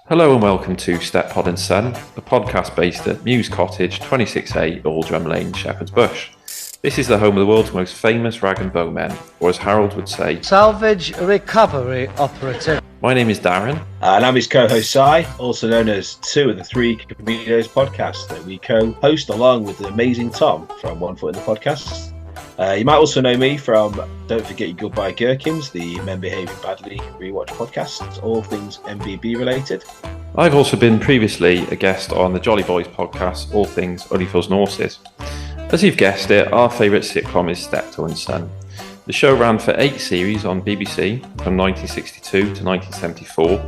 Hello and welcome to Steptoe and Son, a podcast based at Mews Cottage, 26A, Aldrum Lane, Shepherd's Bush. This is the home of the world's most famous rag and bowmen, or as Harold would say, Salvage Recovery Operative. My name is Darren. And I'm his co-host Si, also known as Two of the Three Comedios podcast that we co-host along with the amazing Tom from One Foot in the Podcast. You might also know me from Don't Forget Your Goodbye Gherkins, the Men Behaving Badly rewatch podcast, all things MBB related. I've also been previously a guest on the Jolly Boys podcast, all things Only Fools and Horses. As you've guessed it, our favourite sitcom is Steptoe and Son. The show ran for 8 series on BBC from 1962 to 1974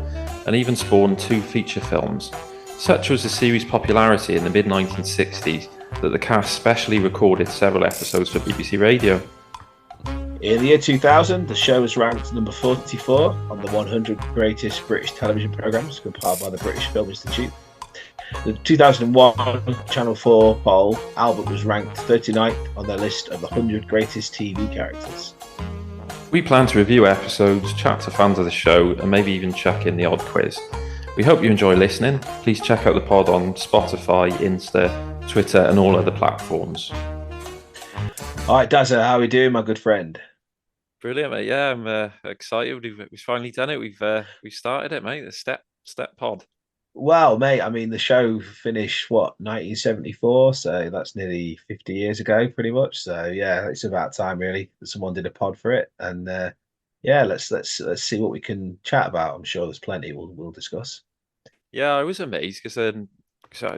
and even spawned 2 feature films. Such was the series' popularity in the mid-1960s that the cast specially recorded several episodes for BBC Radio. In the year 2000, the show was ranked number 44 on the 100 greatest British television programmes compiled by the British Film Institute. The 2001 Channel 4 poll, Albert was ranked 39th on their list of the 100 greatest TV characters. We plan to review episodes, chat to fans of the show, and maybe even chuck in the odd quiz. We hope you enjoy listening. Please check out the pod on Spotify, Insta, Twitter, and all other platforms. All right, Daz, how are we doing, my good friend? Brilliant, mate. Yeah, I'm excited. We've finally done it. We've started it, mate. The step pod. Well, mate, I mean, the show finished, 1974? So that's nearly 50 years ago, pretty much. So, yeah, it's about time, really, that someone did a pod for it. And, let's see what we can chat about. I'm sure there's plenty we'll discuss. Yeah, I was amazed because I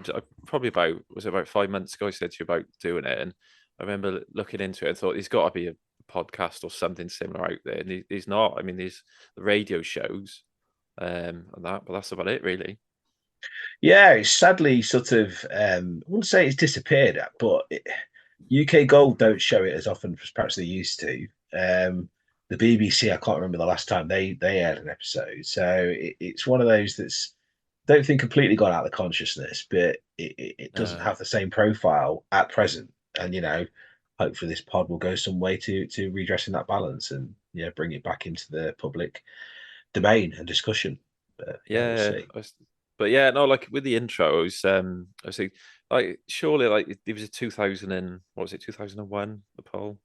probably about 5 months ago I said to you about doing it, and I remember looking into it and thought there's got to be a podcast or something similar out there, and there's not. I mean, there's the radio shows, and that, but that's about it, really. Yeah, it's sadly sort of, I wouldn't say it's disappeared, but UK Gold don't show it as often as perhaps they used to. The BBC, I can't remember the last time they aired an episode. So it's one of those that's, don't think completely gone out of the consciousness, but it doesn't have the same profile at present. And, hopefully this pod will go some way to redressing that balance and, bring it back into the public domain and discussion. But, Yeah, we'll see. but yeah, no, like with the intro, I was like, surely, like it was a 2000 and what was it, 2001? The poll.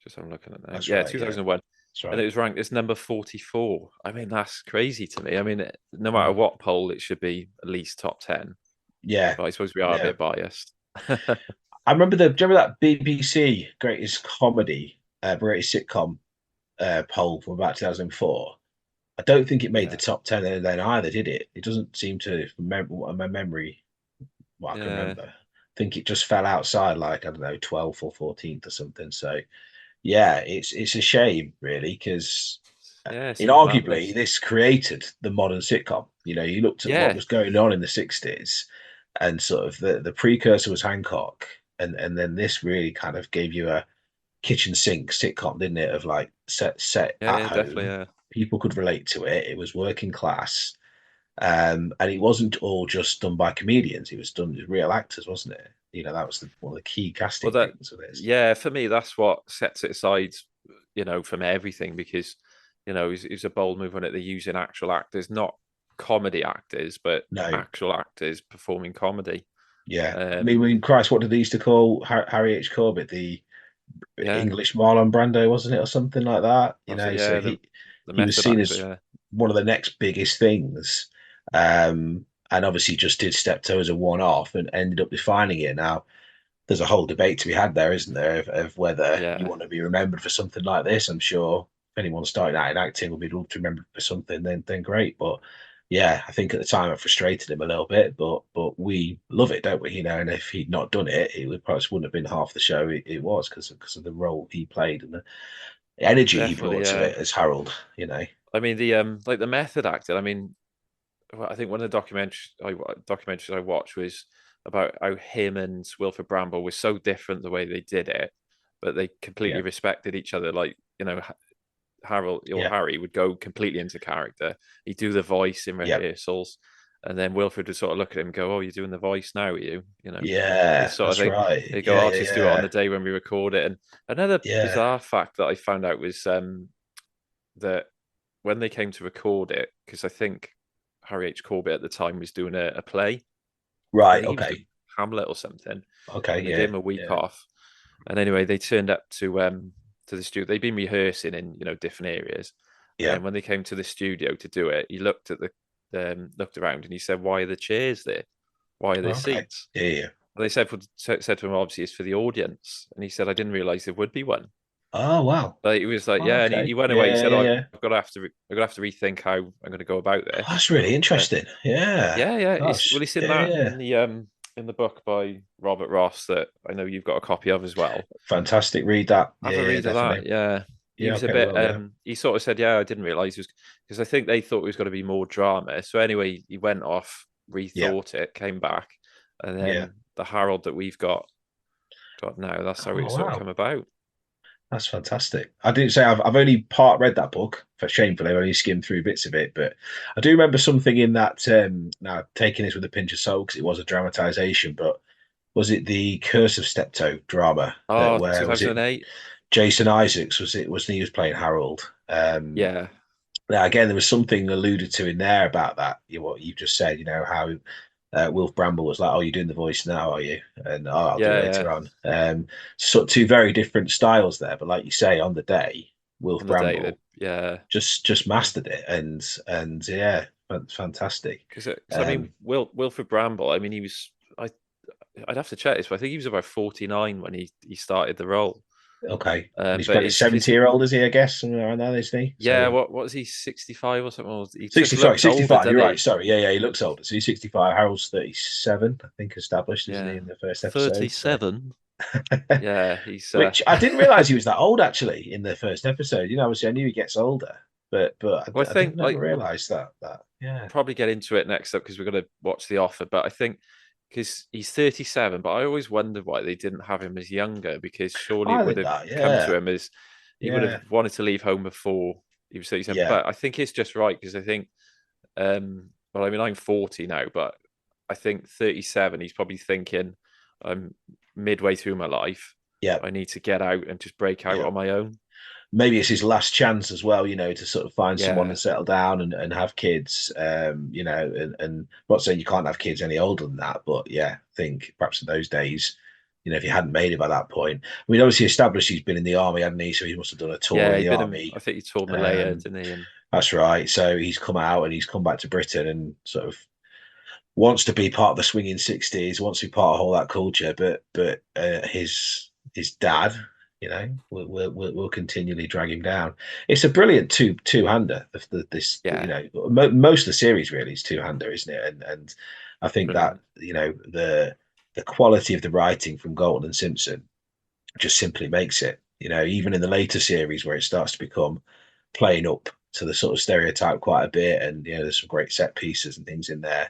Just I'm looking at that. That's Yeah, right, 2001. That's right. And it was ranked as number 44. I mean, that's crazy to me. I mean, no matter what poll, it should be at least top 10. Yeah. But I suppose we are a bit biased. I remember do you remember that BBC greatest comedy, greatest sitcom poll from about 2004? I don't think it made the top 10 then either, did it? It doesn't seem to, from my memory, what I can remember. I think it just fell outside, like, I don't know, 12th or 14th or something. So, yeah, it's a shame, really, because inarguably this created the modern sitcom. You looked at what was going on in the 60s, and sort of the precursor was Hancock, and then this really kind of gave you a kitchen sink sitcom, didn't it? Of like set at home. Definitely, yeah. People could relate to it. It was working class, and it wasn't all just done by comedians. It was done with real actors, wasn't it? That was one of the key casting things of this. Yeah, for me, that's what sets it aside, from everything, because, it's a bold move on it. They're using actual actors, not comedy actors, but actual actors performing comedy. Yeah, I mean, Christ, what did they used to call Harry H. Corbett, the English Marlon Brando, wasn't it, or something like that? So he was seen as one of the next biggest things, and obviously just did Steptoe as a one-off and ended up defining it. Now, there's a whole debate to be had there, isn't there, of whether you want to be remembered for something like this. I'm sure if anyone starting out in acting would be love to remember for something, then great. But yeah, I think at the time it frustrated him a little bit, but we love it, don't we? And if he'd not done it, it probably wouldn't have been half the show it was because of the role he played and the energy he brought to it as Harold. I mean, the method acting. I mean, I think one of the documentaries I watched was about how him and Wilfred Bramble was so different the way they did it, but they completely respected each other. Like, Harold or Harry would go completely into character. He'd do the voice in rehearsals, and then Wilfred would sort of look at him and go, "Oh, you're doing the voice now, are you?" Yeah, sort that's of thing. right. They go, "I'll just do it on the day when we record it." And another bizarre fact that I found out was that when they came to record it, because I think Harry H. Corbett at the time was doing a play. I Right. think he was doing Okay. Hamlet or something, Okay. and they gave him a week off. And anyway, they turned up to the studio. They'd been rehearsing in different areas, and Yeah. then when they came to the studio to do it, he looked at looked around and he said, "Why are the chairs there? Why are there Okay. seats?" Yeah. Yeah. And they said to him, "Obviously, it's for the audience." And he said, "I didn't realize there would be one." Oh wow. Like he was like, Oh, "Yeah," and okay. he went away. He Yeah. said, Yeah. "Oh, Yeah. I've got to have to rethink how I'm going to go about Oh, this." that's really Uh, interesting. Yeah. yeah, yeah. Gosh. It's in Yeah. that Yeah. in the book by Robert Ross that I know you've got a copy of as well. Fantastic. Read that. Have Yeah. a Yeah. read of that. Definitely. Yeah, he Yeah. was a Okay. bit. Well. Yeah. He sort of said, "Yeah, I didn't realize it was," because I think they thought it was going to be more drama. So anyway, he went off, Yeah. rethought it, came back, and Yeah. then the Harold that we've got now. That's how Oh it sort of wow. come about. That's fantastic. I didn't say I've only part read that book. For shamefully, I've only skimmed through bits of it, but I do remember something in that. Now taking this with a pinch of salt because it was a dramatization, but was it the Curse of Steptoe drama that Oh, where was it 2008. Jason Isaacs was he was playing Harold? Yeah, Now again, there was something alluded to in there about that. What you just said, how Wilf Bramble was like, "Oh, you're doing the voice now, are you?" And I'll do it yeah. later on. So two very different styles there, but like you say, on the day, Wilf On the day that Bramble yeah, just mastered it, and yeah, fantastic. because I mean, Um, Wilfred Bramble. I mean, I'd have to check this, but I think he was about 49 when he started the role. okay, and he's But playing a his 70-year-old, is he? I guess something around that, isn't he? yeah, So what was he 65 or something? Or he just 60, sorry, looks older, 65. You're doesn't right. he? Sorry, yeah, he looks older. So he's 65. Harold's 37, I think, established, isn't he, Yeah, in the first episode? So 37. Yeah, he's which I didn't realize he was that old actually in the first episode. Obviously I knew he gets older, but well, I I didn't think never like realize that. Yeah. probably get into it next up because we're going to watch The Offer. But I think because he's 37, but I always wondered why they didn't have him as younger because surely it I would think have that, come to yeah. him as he would have Yeah. wanted to leave home before he was 37. Yeah. But I think it's just right because I think, well, I mean, I'm 40 now, but I think 37, he's probably thinking, I'm midway through my life. Yeah. I need to get out and just break out Yeah. on my own. Maybe it's his last chance as well, to sort of find someone Yeah. and settle down and have kids. And I'm not saying you can't have kids any older than that, but yeah, I think perhaps in those days, if you hadn't made it by that point. I mean, obviously established he's been in the army, hadn't he? So he must have done a tour Yeah, in the he'd been in, army. I think he toured Malaya, Um, didn't he? And that's right. So he's come out and he's come back to Britain and sort of wants to be part of the swinging 60s, wants to be part of all that culture, but his dad, will continually drag him down. It's a brilliant two-hander. yeah, Most of the series really is two-hander, isn't it? And I think that brilliant. the quality of the writing from Galton and Simpson just simply makes it. Even in the later series where it starts to become playing up to the sort of stereotype quite a bit, and there's some great set pieces and things in there.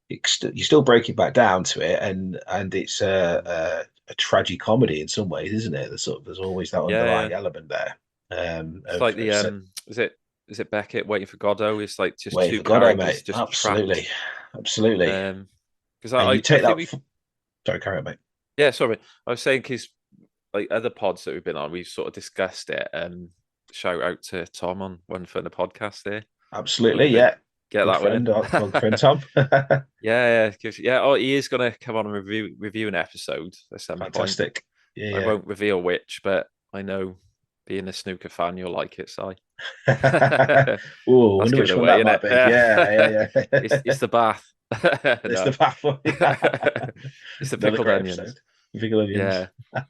You still break it back down to it, and it's a tragic comedy in some ways, isn't it? There's always that Yeah, underlying yeah. element there. It's like the Of is it Beckett waiting for Godot? It's like just waiting two for Godot, characters mate. just trapped. Absolutely, absolutely. Because And you I take think that. we Sorry, carry on, mate. yeah, sorry. I was saying because like other pods that we've been on, we've sort of discussed it. Shout out to Tom on One for the podcast there. Absolutely, We'll yeah. get Good that one friend, good friend in. Tom. Yeah, yeah. Oh, he is gonna come on and review an episode at some point. Fantastic. Yeah, I yeah. won't reveal which, but I know being a snooker fan, you'll like it, Si. Oh, That's wonder giving which one away, that isn't might it? be. Yeah, Yeah. yeah, yeah. It's the bath. It's No. the baffle. It's the Another pickled great onions. episode. Pickled onions. Yeah.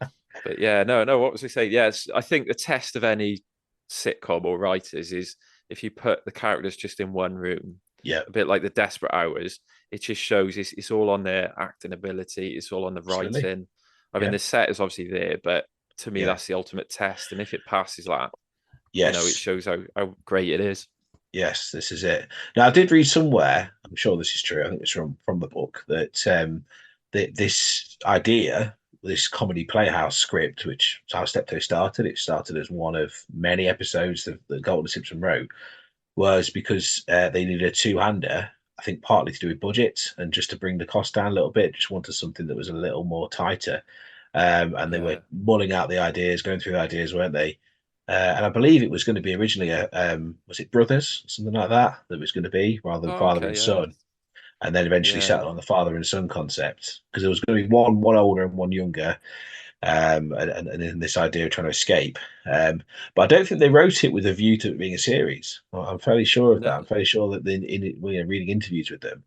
But yeah, no. What was I say? Yes, I think the test of any sitcom or writers is if you put the characters just in one room, Yeah, a bit like the Desperate Hours, it just shows it's all on their acting ability, it's all on the absolutely. writing. I mean, Yeah, the set is obviously there, but to me, yeah. that's the ultimate test. And if it passes that, it Yes, shows how great it is. yes. This is it. Now, I did read somewhere. I'm sure this is true. I think it's from the book that this idea, this comedy playhouse script, which is how Steptoe started. It started as one of many episodes that Galton and Simpson wrote, was because they needed a two-hander. I think partly to do with budget and just to bring the cost down a little bit. Just wanted something that was a little more tighter. And they were Yeah, mulling out the ideas, going through the ideas, weren't they? and I believe it was going to be originally a was it brothers, something like that, that was going to be rather than Oh, father okay, and yeah, son, and then eventually yeah, settled on the father and son concept because there was going to be one older and one younger, and then this idea of trying to escape. But I don't think they wrote it with a view to it being a series. I'm fairly sure of no, that. I'm fairly sure that reading interviews with them,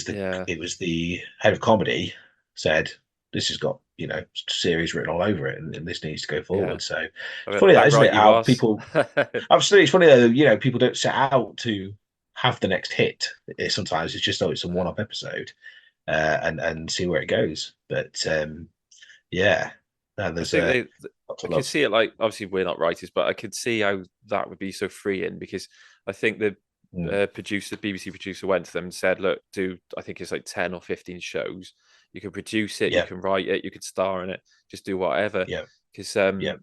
yeah, it was the head of comedy said this has got series written all over it, and this needs to go yeah. forward. So I it's bet, funny that, bet isn't right it? you How was. people absolutely, it's funny though. People don't set out to have the next hit. Sometimes it's just it's a Uh, one-off episode, and see where it goes. But yeah, no, I there's think a they, lot to I can love. see it like obviously we're not writers, but I could see how that would be so freeing because I think the Mm. BBC producer went to them and said, "Look, do I think it's like 10 or 15 shows. You can produce it, you Yeah, can write it, you could star in it, just do whatever." yeah, Because yeah.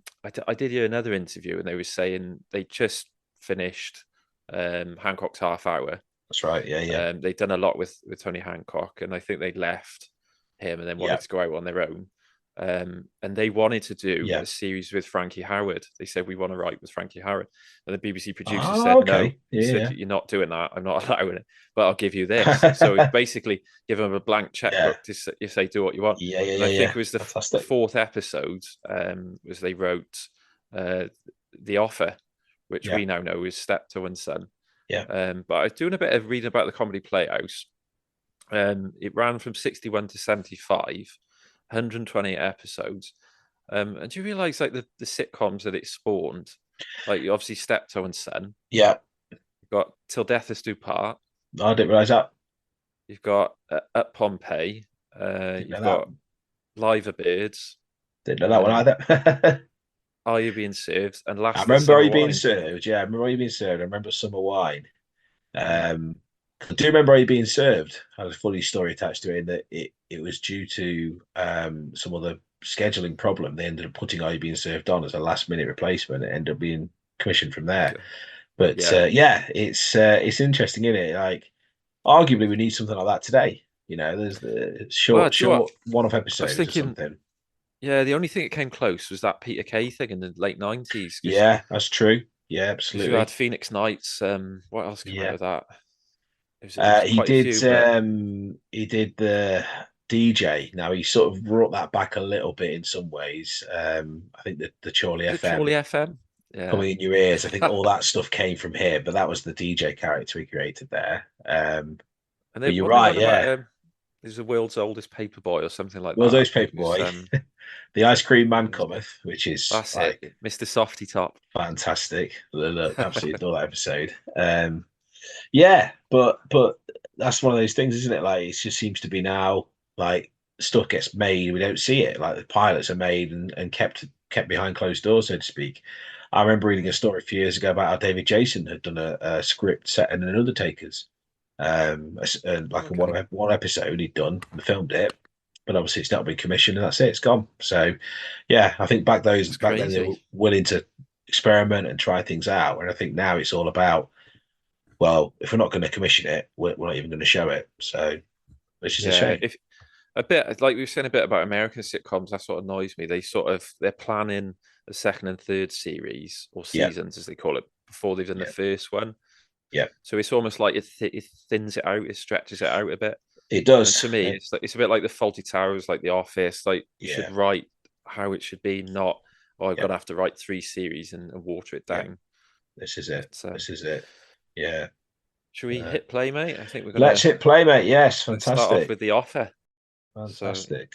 I did hear another interview and they were saying they just finished Hancock's Half Hour. That's right. Yeah, yeah, They'd done a lot with Tony Hancock, and I think they left him and then yeah, wanted to go out on their own. And they wanted to do yeah. a series with Frankie Howard. They said we want to write with Frankie Howard, and the BBC producer Oh, said no. okay. He Yeah, said yeah, you're not doing that. I'm not allowing it, but I'll give you this. So it's basically give them a blank yeah, checkbook to say do what you want. yeah, yeah, And I yeah, think yeah. it was the Fantastic. fourth episode was they wrote uh, the offer, which Yeah, we now know is Steptoe and Son. yeah. But I was doing a bit of reading about the Comedy Playhouse. It ran from 61 to 75, 128 episodes. And do you realize like the sitcoms that it spawned? Like obviously Steptoe and Son. Yeah, You've got Till Death Us Do Part. I didn't realize that. You've got At Pompeii. Didn't know You've that. got Liver Birds. Didn't know that one Um, either. Are You Being Served? And I Last of the remember Summer you being Wine. served. Yeah, I remember you being served. I remember summer wine. Mm, Um, I do remember you being served. Had a funny story attached to it in that it was due to some other scheduling problem. They ended up putting Are You Being Served on as a last minute replacement. It ended up being commissioned from there. okay. But Yeah. yeah, it's interesting, isn't it? Like, arguably, we need something like that today. There's the Well, short, do you know what? short one-off I was episodes or thinking, something. yeah, the only thing that came close was that Peter Kay thing in the late 90s Yeah, that's true. Yeah, because you had absolutely. Phoenix Nights. What else came out Yeah. of that? It was He quite a did few, but he did the DJ. Now he sort of brought that back a little bit in some ways. I think the Chorley was it FM Chorley FM? Yeah, coming in your ears. I think all that stuff came from here, but that was the DJ character he created there. and But you're they right, on about yeah. he's the world's oldest paperboy or something like Well, that. those It was Paperboy, the Ice Cream Man it was cometh, which is that's it, like Mr. Softy Top. fantastic. Look, absolutely adore that episode. Yeah, but that's one of those things, isn't it? Like it just seems to be now like stuff gets made, we don't see it. Like the pilots are made and kept behind closed doors, so to speak. I remember reading a story a few years ago about how David Jason had done a script set in an Undertaker's, like a Okay, one episode he'd done and filmed it, but obviously it's not been commissioned and that's it, it's gone. So yeah, I think that's back then they were crazy. willing to experiment and try things out, and I think now it's all about, well, if we're not going to commission it, we're not even going to show it. So it's just a Yeah, shame. if a bit like we were saying a bit about American sitcoms, that's what annoys me. They're planning the second and third series or Yeah, seasons as they call it before they've done the yeah, first one. yeah. So it's almost like it thins it out, it stretches it out a bit. It And does. to me, it's a bit like the Faulty Towers, like The Office. Like you should Yeah, write how it should be, not I've yeah, got to have to write 3 series and water it yeah. down. This is it. But This is it. Yeah. should we Uh, hit play, mate? I think let's hit play, mate. Yes, let's start off fantastic, with The Offer. So, fantastic.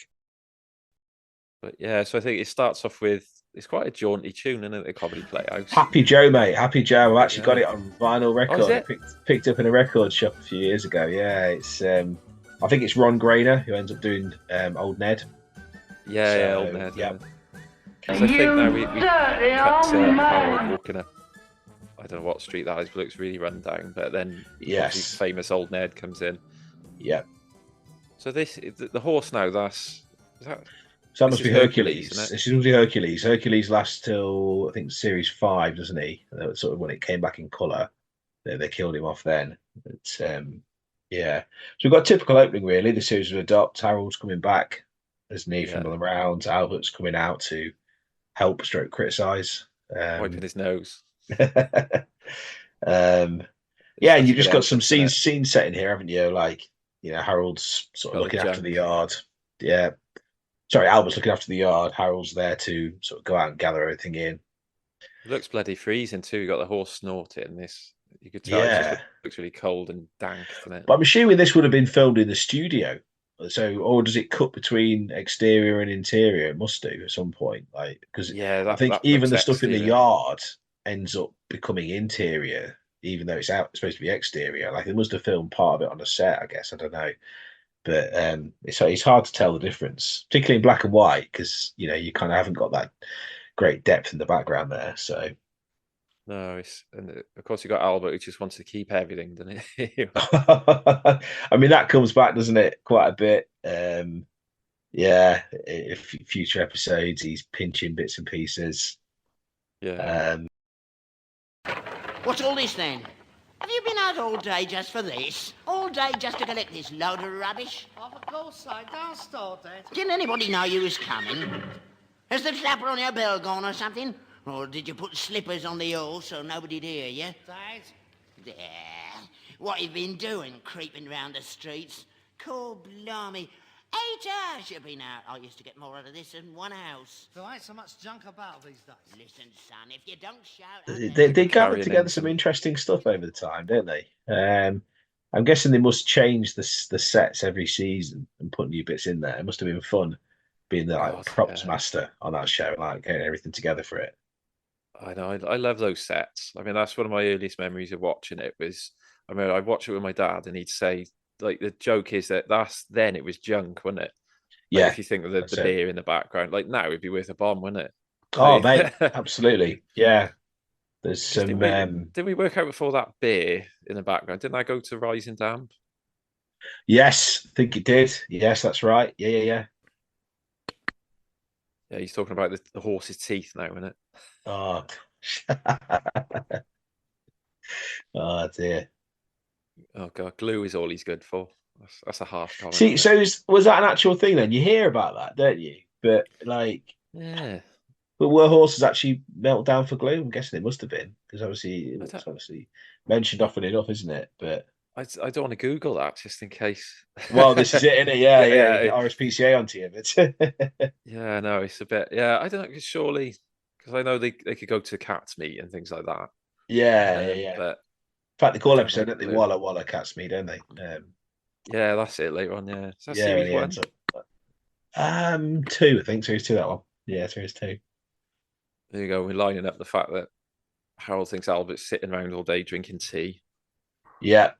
but yeah, so I think it starts off with it's quite a jaunty tune, isn't it? The Comedy Playhouse. Happy Joe, mate. Happy Joe. I've actually got Yeah. it on vinyl Oh, is record. I it? picked up in a record shop a few years ago. Yeah, it's. I think it's Ron Grainer who ends up doing Old Ned. Yeah, old So Ned. yeah, Yeah. So I think now we cut Harold walking up. I don't know what street that is, but it looks really run down. But then obviously yes, famous old Ned comes in. yeah. So the horse now. Is that So that this must is be Hercules, Hercules. isn't it? This must be Hercules. Hercules lasts till I think series 5, doesn't he? Sort of when it came back in colour, they killed him off then. But yeah, so we've got a typical opening really. The series of Adopt. Harold's coming back as Neve from Yeah. the rounds. Albert's coming out to help stroke criticise. wiping his nose. um, It's yeah, and such you've a good just got some entrance, isn't it? scene setting here, haven't you? Like, Harold's sort of Got the looking after the junk. yard. Yeah. Sorry, Albert's looking after the yard. Harold's there to sort of go out and gather everything in. It looks bloody freezing too. You got the horse snorting. This you could tell. It just Yeah. looks really cold and dank, doesn't it? But I'm assuming this would have been filmed in the studio. So, or does it cut between exterior and interior? It must do at some point. Like, because Yeah, I think that even looks the stuff in the exterior. yard ends up becoming interior, even though it's supposed to be exterior. Like, they must have filmed part of it on a set, I guess. I don't know. But it's hard to tell the difference, particularly in black and white, because you kind of haven't got that great depth in the background there. So, No, of course you got Albert who just wants to keep everything, doesn't he? I mean, that comes back, doesn't it, quite a bit? Yeah, if future episodes, he's pinching bits and pieces. Yeah. Um, What's all this then? Have you been out all day just for this? All day just to collect this load of rubbish? Oh, for God's sake, don't start that. Didn't anybody know you was coming? Has the flapper on your bell gone or something? Or did you put slippers on the horse so nobody'd hear you? Dad? There. What you been doing, creeping round the streets? Cool blimey. 8 hours you've been out. I used to get more out of this than one house. There ain't so much junk about these days. Listen, son, if you don't shout... they gather Carrying together in some some. interesting stuff over the time, don't they? I'm guessing they must change the sets every season and put new bits in there. It must have been fun being the God, props yeah. master on that show, like getting everything together for it. I know. I love those sets. I mean, that's one of my earliest memories of watching it. I mean, I'd watch it with my dad, and he'd say, like, the joke is that then it was junk, wasn't it? Like, Yeah, if you think of the that's it. beer in the background, like now it'd be worth a bomb, wouldn't it? Oh, Like, mate, absolutely. Yeah, there's because some. didn't we work out before that beer in the background? Didn't I go to Rising Damp? Yes, I think it did. Yes, that's right. Yeah, yeah, yeah. Yeah, he's talking about the horse's teeth now, isn't it? Oh, oh dear. Oh god, glue is all he's good for. That's a harsh comment, See, isn't it? so was that an actual thing then? You hear about that, don't you? But Yeah. but were horses actually melt down for glue? I'm guessing they must have been because obviously I it's don't, obviously mentioned often enough, isn't it? But I don't want to Google that just in case. well, this is it, isn't it? Yeah, Yeah, yeah. You yeah, get RSPCA onto you, but yeah. No, it's a bit. Yeah, I don't know. Cause surely, because I know they could go to cats meat and things like that. yeah, yeah, yeah. In But fact, they I call don't know episode, don't they? glue. Walla Walla Cats Me, don't they? Yeah, that's it later on. Yeah, is that Yeah, when series he ends one? up. Two, I think. Series two, that one. Yeah, series two. There you go. We're lining up the fact that Harold thinks Albert's sitting around all day drinking tea. Yeah.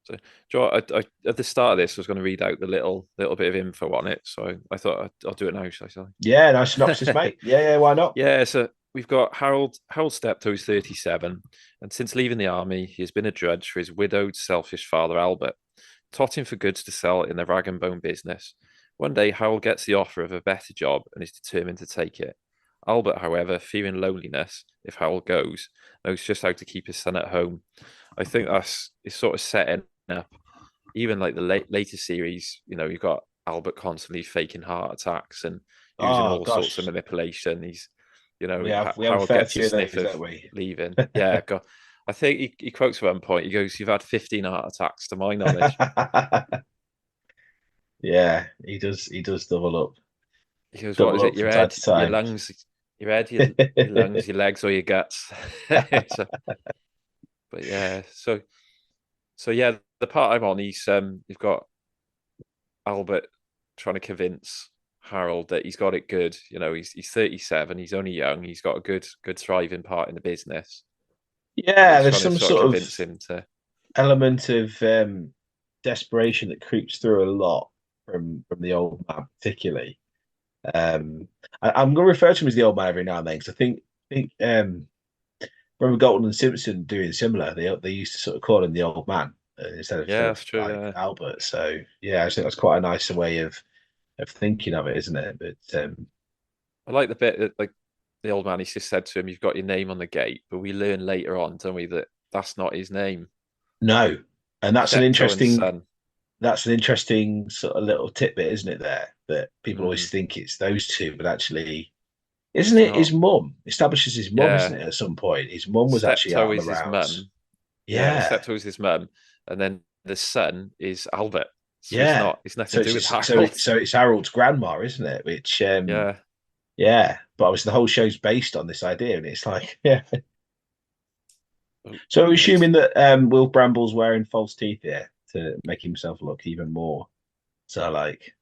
So, Joe, at the start of this, I was going to read out the little bit of info on it. So I thought I'll do it now, shall Yeah, nice synopsis, I? mate. Yeah, yeah, why not? Yeah, so we've got Harold Steptoe is 37, and since leaving the army, he has been a drudge for his widowed, selfish father Albert, totting for goods to sell in the rag and bone business. One day, Harold gets the offer of a better job and is determined to take it. Albert, however, fearing loneliness if Harold goes, knows just how to keep his son at home. I think that's is sort of setting up even like the later series. You've got Albert constantly faking heart attacks and using Oh all sorts of gosh, manipulation. we have a Harold fair gets a few of sniff those, of don't we? leaving. Yeah, God. I think he quotes at one point. He goes, "You've had 15 heart attacks, to my knowledge." Yeah, he does. He does double up, He goes, "What is double it? up Your from time head, to your time. lungs, your head, your lungs, your legs, or your guts?" So, but yeah, so yeah, the part I'm on, you've got Albert trying to convince Harold that he's got it good. He's 37, he's only young, he's got a good thriving part in the business, and Yeah, he's there's trying to some sort of sort of convince him to. element of desperation that creeps through a lot from the old man, particularly. I'm going to refer to him as the old man every now and then because I think remember Galton and Simpson doing similar. They used to sort of call him the old man instead Yeah, of that's true. like Yeah, Albert. So yeah, I think that's quite a nice way of thinking of it, isn't it? But I like the bit that like the old man. He's just said to him, "You've got your name on the gate," but we learn later on, don't we, that that's not his name. no, and Steptoe and Son. that's an interesting sort of little tidbit, isn't it? There that people always Mm. think it's those two, but actually Isn't it his mum? Establishes his mum, isn't Yeah, it? At some point, his mum was actually Steptoe out on the is his rounds. mum. Yeah, Yeah, Steptoe is his mum, and then the son is Albert. So yeah. it's nothing So to do with it's so Harold. so it's Harold's grandma, isn't it? Which Yeah, yeah, but obviously the whole show's based on this idea, and it's like yeah. oh, So I'm yeah, he's assuming that Will Bramble's wearing false teeth here to make himself look even more so like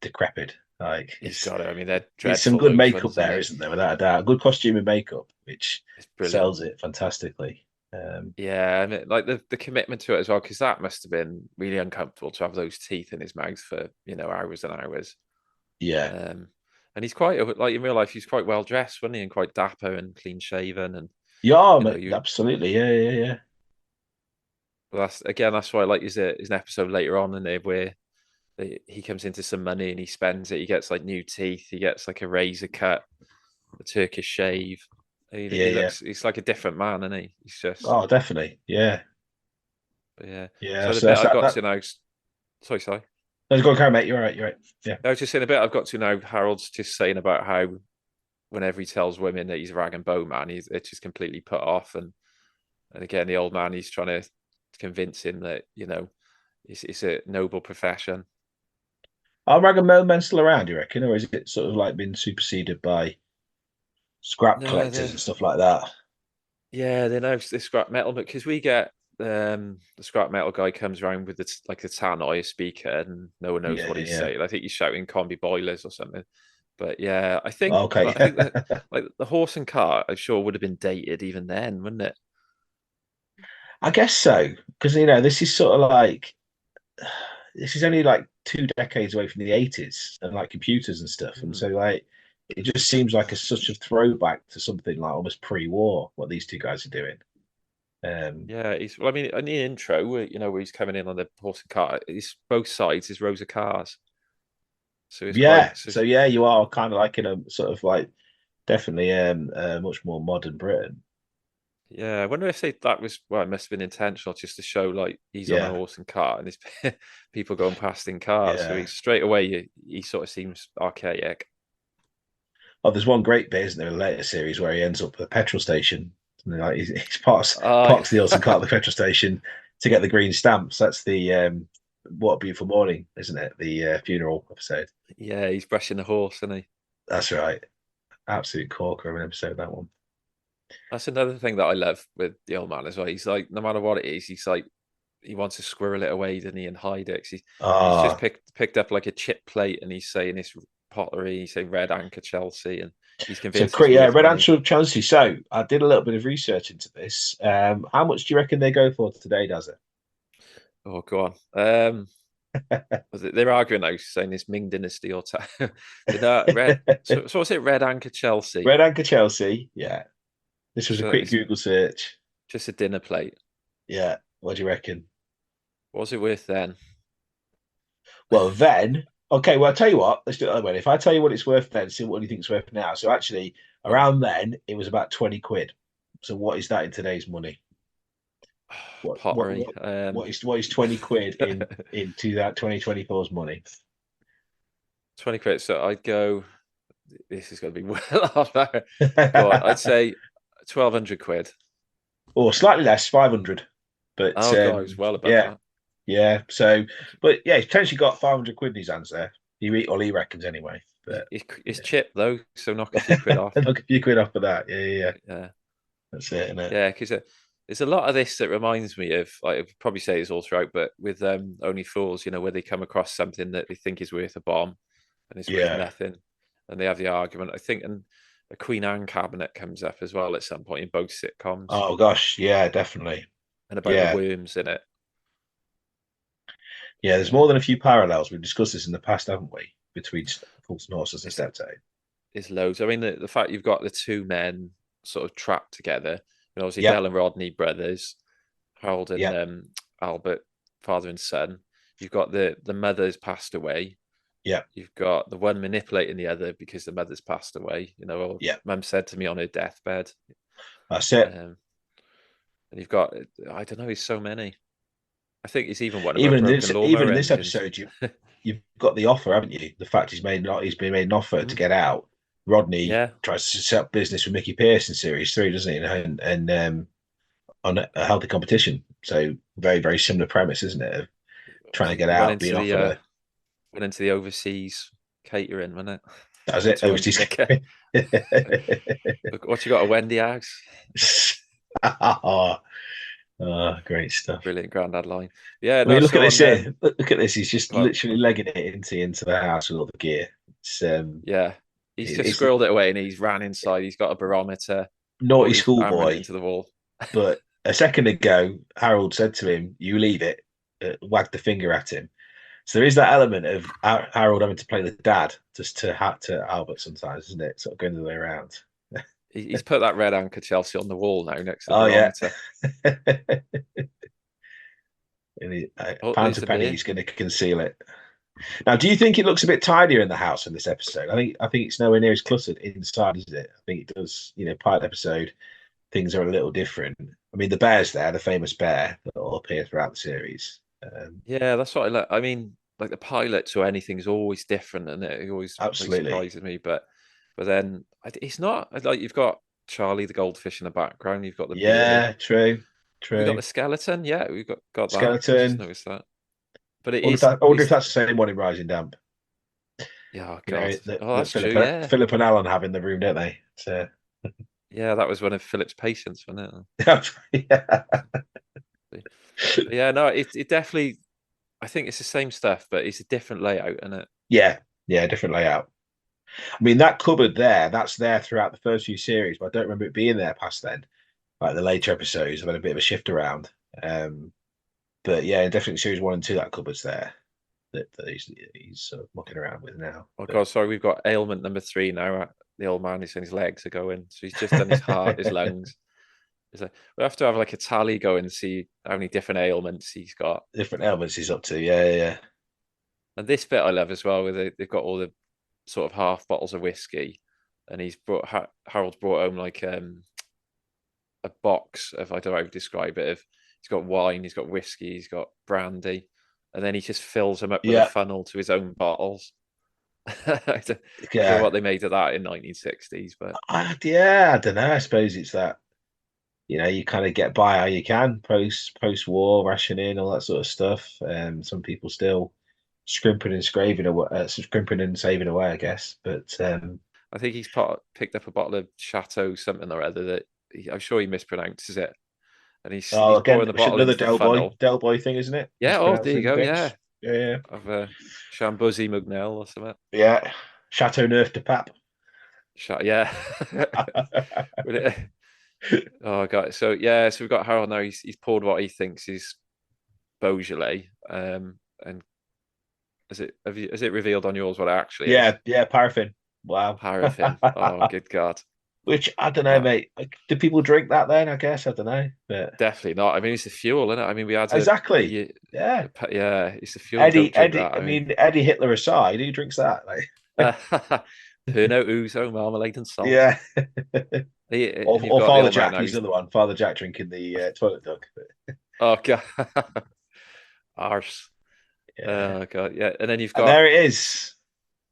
decrepit. Like he's got it. I mean, they're it's some dreadful good those makeup ones, aren't there, they? isn't there? Without a doubt, good costume and makeup, which It's brilliant. sells it fantastically. Yeah, and like the commitment to it as well, because that must have been really uncomfortable to have those teeth in his mouth for hours and hours. Yeah, Um, and he's quite like in real life, he's quite well dressed, wasn't he, and quite dapper and clean shaven, and yeah, you. absolutely, yeah. Well, that's why I like is an episode later on in there where he comes into some money and he spends it. He gets like new teeth. He gets like a razor cut, a Turkish shave. Yeah. He's like a different man, isn't he? He's just, Oh, definitely, yeah, but yeah. yeah. So the So bit that's I've that. got That. to now, sorry. Let's go, Karen, mate. You're right. You're right. Yeah. I was just saying a bit I've got to now. Harold's just saying about how whenever he tells women that he's a rag and bone man, it's just completely put off. And again, the old man, he's trying to convince him that it's a noble profession. Are Rag and Bone Men still around? You reckon, or is it sort of like been superseded by scrap No, collectors and stuff like that? they know the scrap metal, but because we get the scrap metal guy comes around with like the tannoy speaker, and no one knows Yeah, what he's yeah. saying. I think he's shouting "combi boilers" or something. But yeah, I think Okay. I think that like the horse and cart, I'm sure would have been dated even then, wouldn't it? I guess so, because this is sort of like this is only like 2 decades away from the '80s and like computers and stuff, and Hmm. so like it just seems like such a throwback to something like almost pre-war what these two guys are doing. Um, Yeah, well, I mean, in the intro, where he's coming in on the horse and cart, it's both sides is rows of cars, so it's yeah, quite. So so yeah, you are kind of like in a sort of like definitely much more modern Britain. yeah, I wonder if that was well, it must have been intentional just to show like he's on a Yeah, horse and cart and there's people going past in cars. So yeah. straight away he sort of seems archaic. Oh, there's one great bit, isn't there, in the later series where he ends up at a petrol station. And like he's Oh, parks the horse and cart at the petrol station to get the green stamps. That's the What a Beautiful Morning, isn't it? The funeral episode. yeah, he's brushing the horse, isn't he? That's right. Absolute corker of an episode, that one. That's another thing that I love with the old man as well. He's like, no matter what it is, he's like, he wants to squirrel it away, doesn't he, and hide it. 'Cause he's just Ah, picked up like a chip plate, and he's saying it's pottery. He's saying Red Anchor Chelsea, and he's so convinced it's yeah, worth Red money. Answer Chelsea. So I did a little bit of research into this. How much do you reckon they go for today, does it? Oh, go on. They're arguing now, saying it's Ming Dynasty or Red. So what's it? Red Anchor Chelsea. Red Anchor Chelsea, yeah. This was a So quick it's Google search. just a dinner plate. Yeah. What do you reckon? What was it worth then? Well, then, okay, well, I'll tell you what, let's do it that way. If I tell you what it's worth then, see what do you think it's worth now. So actually, Go on. around then, it was about 20 quid. So what is that in today's money? What what Pottery. what what is 20 quid in 2024's money? 20 quid. So I'd go. This is going to be well off there. Go on. I'd say 1,200 quid. Or slightly less, 500. But Oh god, I was well above yeah, that. yeah. So, but yeah, he's potentially got 500 quid in his hands there. He reckons anyway. But It's chip though, so knock a few quid off. knock a few quid off for that. Yeah. Yeah, That's it, isn't it? yeah. Because there's a lot of this that reminds me of. Like, I'd probably say it's all throughout, but with Only Fools, where they come across something that they think is worth a bomb, and it's worth Yeah. nothing, and they have the argument. I think, and a Queen Anne cabinet comes up as well at some point in both sitcoms, Oh gosh, yeah, definitely. and about the Yeah, worms in it. yeah. There's more than a few parallels. We've discussed this in the past, haven't we? Between Fulton Horses and It's Steptoe. It's loads. I mean, the fact you've got the two men sort of trapped together, obviously Yeah, Del and Rodney brothers, Harold and yeah, Albert, father and son. You've got the mother's passed away. yeah, You've got the one manipulating the other because the mother's passed away. yeah. Mum said to me on her deathbed. That's it. Um, and you've got, I don't know, there's so many. I think it's even one about Even in broken this, even lawnmower in this engines. episode, you've got the offer, haven't you? The fact he's been made an offer to Mm. get out, Rodney Yeah, tries to set up business with Mickey Pearce in series 3, doesn't he? And on a healthy competition. So very, very similar premise, isn't it? Of trying to get he went out, into being offered a the overseas catering, wasn't it? that's it. To Nicker. What you got? A Wendy Aggs. oh, great stuff. Brilliant granddad line. Yeah, I mean, no. look at So this on here. Look at this. He's just well, literally legging it into the house with all the gear. It's yeah, he's just it's squirreled it away and he's ran inside. He's got a barometer. naughty Oh, he's hammering it schoolboy. into the wall. But a second ago, Harold said to him, "You leave it." Wagged the finger at him. So there is that element of Harold having to play the dad just to Albert sometimes, isn't it? Sort of going the way around. He's put that red anchor Chelsea on the wall now next to the Oh yeah. barometer. And Oh, pound there's to the penny, beer. he's going to conceal it. Now, do you think it looks a bit tidier in the house in this episode? I think it's nowhere near as cluttered inside, is it? I think it does. Part episode things are a little different. I mean, the bear's there, the famous bear that will appear throughout the series. Yeah, that's what I like. I mean, like the pilot to anything's always different, and it always like Absolutely. surprises me. But then it's not like you've got Charlie the goldfish in the background. You've got the beer. Yeah, true, We got true. the skeleton. Yeah, we've got that. I just Skeleton. noticed that. But it I wonder if is. that, I wonder if It's that's the same one in Rising Damp. yeah. Oh You know, God. that, Oh, that that's true. Yeah. Philip and Alan have in the room, don't they? So, Yeah, that was one of Philip's patients, wasn't yeah. it? But yeah. No, it definitely. I think it's the same stuff, but it's a different layout, isn't it? Yeah, yeah, different layout. I mean, that cupboard that's there throughout the first few series, but I don't remember it being there past then. Like the later episodes, I've had a bit of a shift around. But yeah, definitely series 1 and 2, that cupboard's there that he's sort of mucking around with now. Oh But... God, sorry, we've got ailment number 3 now. The old man is saying his legs are going, so he's just done his heart, his lungs. We have to have like a tally going and see how many different ailments he's got. Different ailments he's up to, yeah. And this bit I love as well, where they've got all the sort of half bottles of whiskey, and Harold's brought home like a box of, I don't know how to describe it. He's got wine, he's got whiskey, he's got brandy, and then he just fills them up with a funnel to his own bottles. I don't know what they made of that in 1960s, but I don't know. I suppose it's that you kind of get by how you can post war rationing, all that sort of stuff. Some people still scrimping and scrimping and saving away, I guess. But I think he's picked up a bottle of Chateau something or other that I'm sure he mispronounces it, and he's pouring the bottle another into the funnel. Del Boy thing, isn't it? Yeah. Oh, there you go. Yeah. Yeah. Of Shambuzi Mugnell or something. Yeah. Chateau Neuf de Pape. Yeah. Oh god. So we've got Harold now. He's poured what he thinks is Beaujolais. And is it revealed on yours what it actually is? Yeah, paraffin. Wow. Paraffin. Oh, good God. Which I don't know, mate. Do people drink that then? I guess I don't know. But definitely not. I mean, it's the fuel, isn't it? I mean, we had exactly. Yeah. It's the fuel. Eddie. I mean, Eddie Hitler aside, who drinks that? Like Pernod, ouzo, marmalade, and salt. Yeah. Or Father Jack. He's another one. Father Jack drinking the toilet duck. Oh God. Arse. Yeah. Oh God. Yeah. And then you've got. And there it is.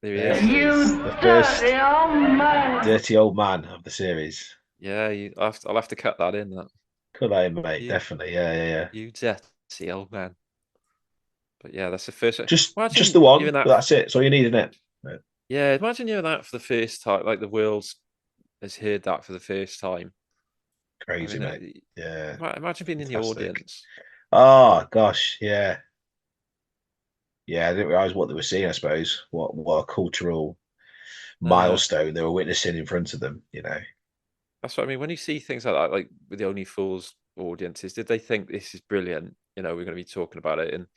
There he is. The first dirty old man of the series. Yeah, I'll have to cut that in. Cut that in, mate. Definitely. Yeah. You dirty old man. But yeah, that's the first. Just the one. That's it. That's all you need, isn't it? Right. Yeah, imagine hearing that for the first time. Like the world has heard that for the first time. Crazy, mate. Yeah. Imagine being in the audience. Oh gosh, yeah. Yeah, I didn't realize what they were seeing. I suppose what a cultural milestone they were witnessing in front of them. That's what I mean. When you see things like that, like with the Only Fools audiences, did they think this is brilliant? We're going to be talking about it in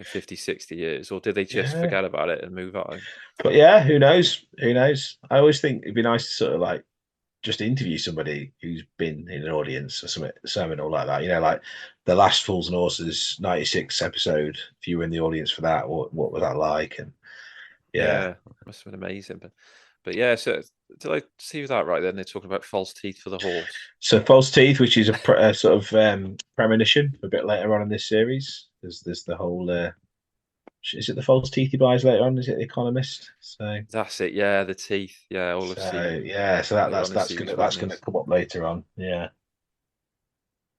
50, 60 years, or did they just forget about it and move on? But yeah, who knows? I always think it'd be nice to sort of like just interview somebody who's been in an audience or something or like that. Like the last Fools and Horses 96 episode. If you were in the audience for that, what was that like? And yeah, it must have been amazing. But yeah, so did I see that right? Then they're talking about false teeth for the horse. So false teeth, which is a sort of premonition a bit later on in this series. There's the whole is it the false teeth he buys later on? Is it the Economist? So that's it. Yeah, the teeth. Yeah, all I've so seen yeah, so later on in that's series 1 gonna is come up later on. Yeah.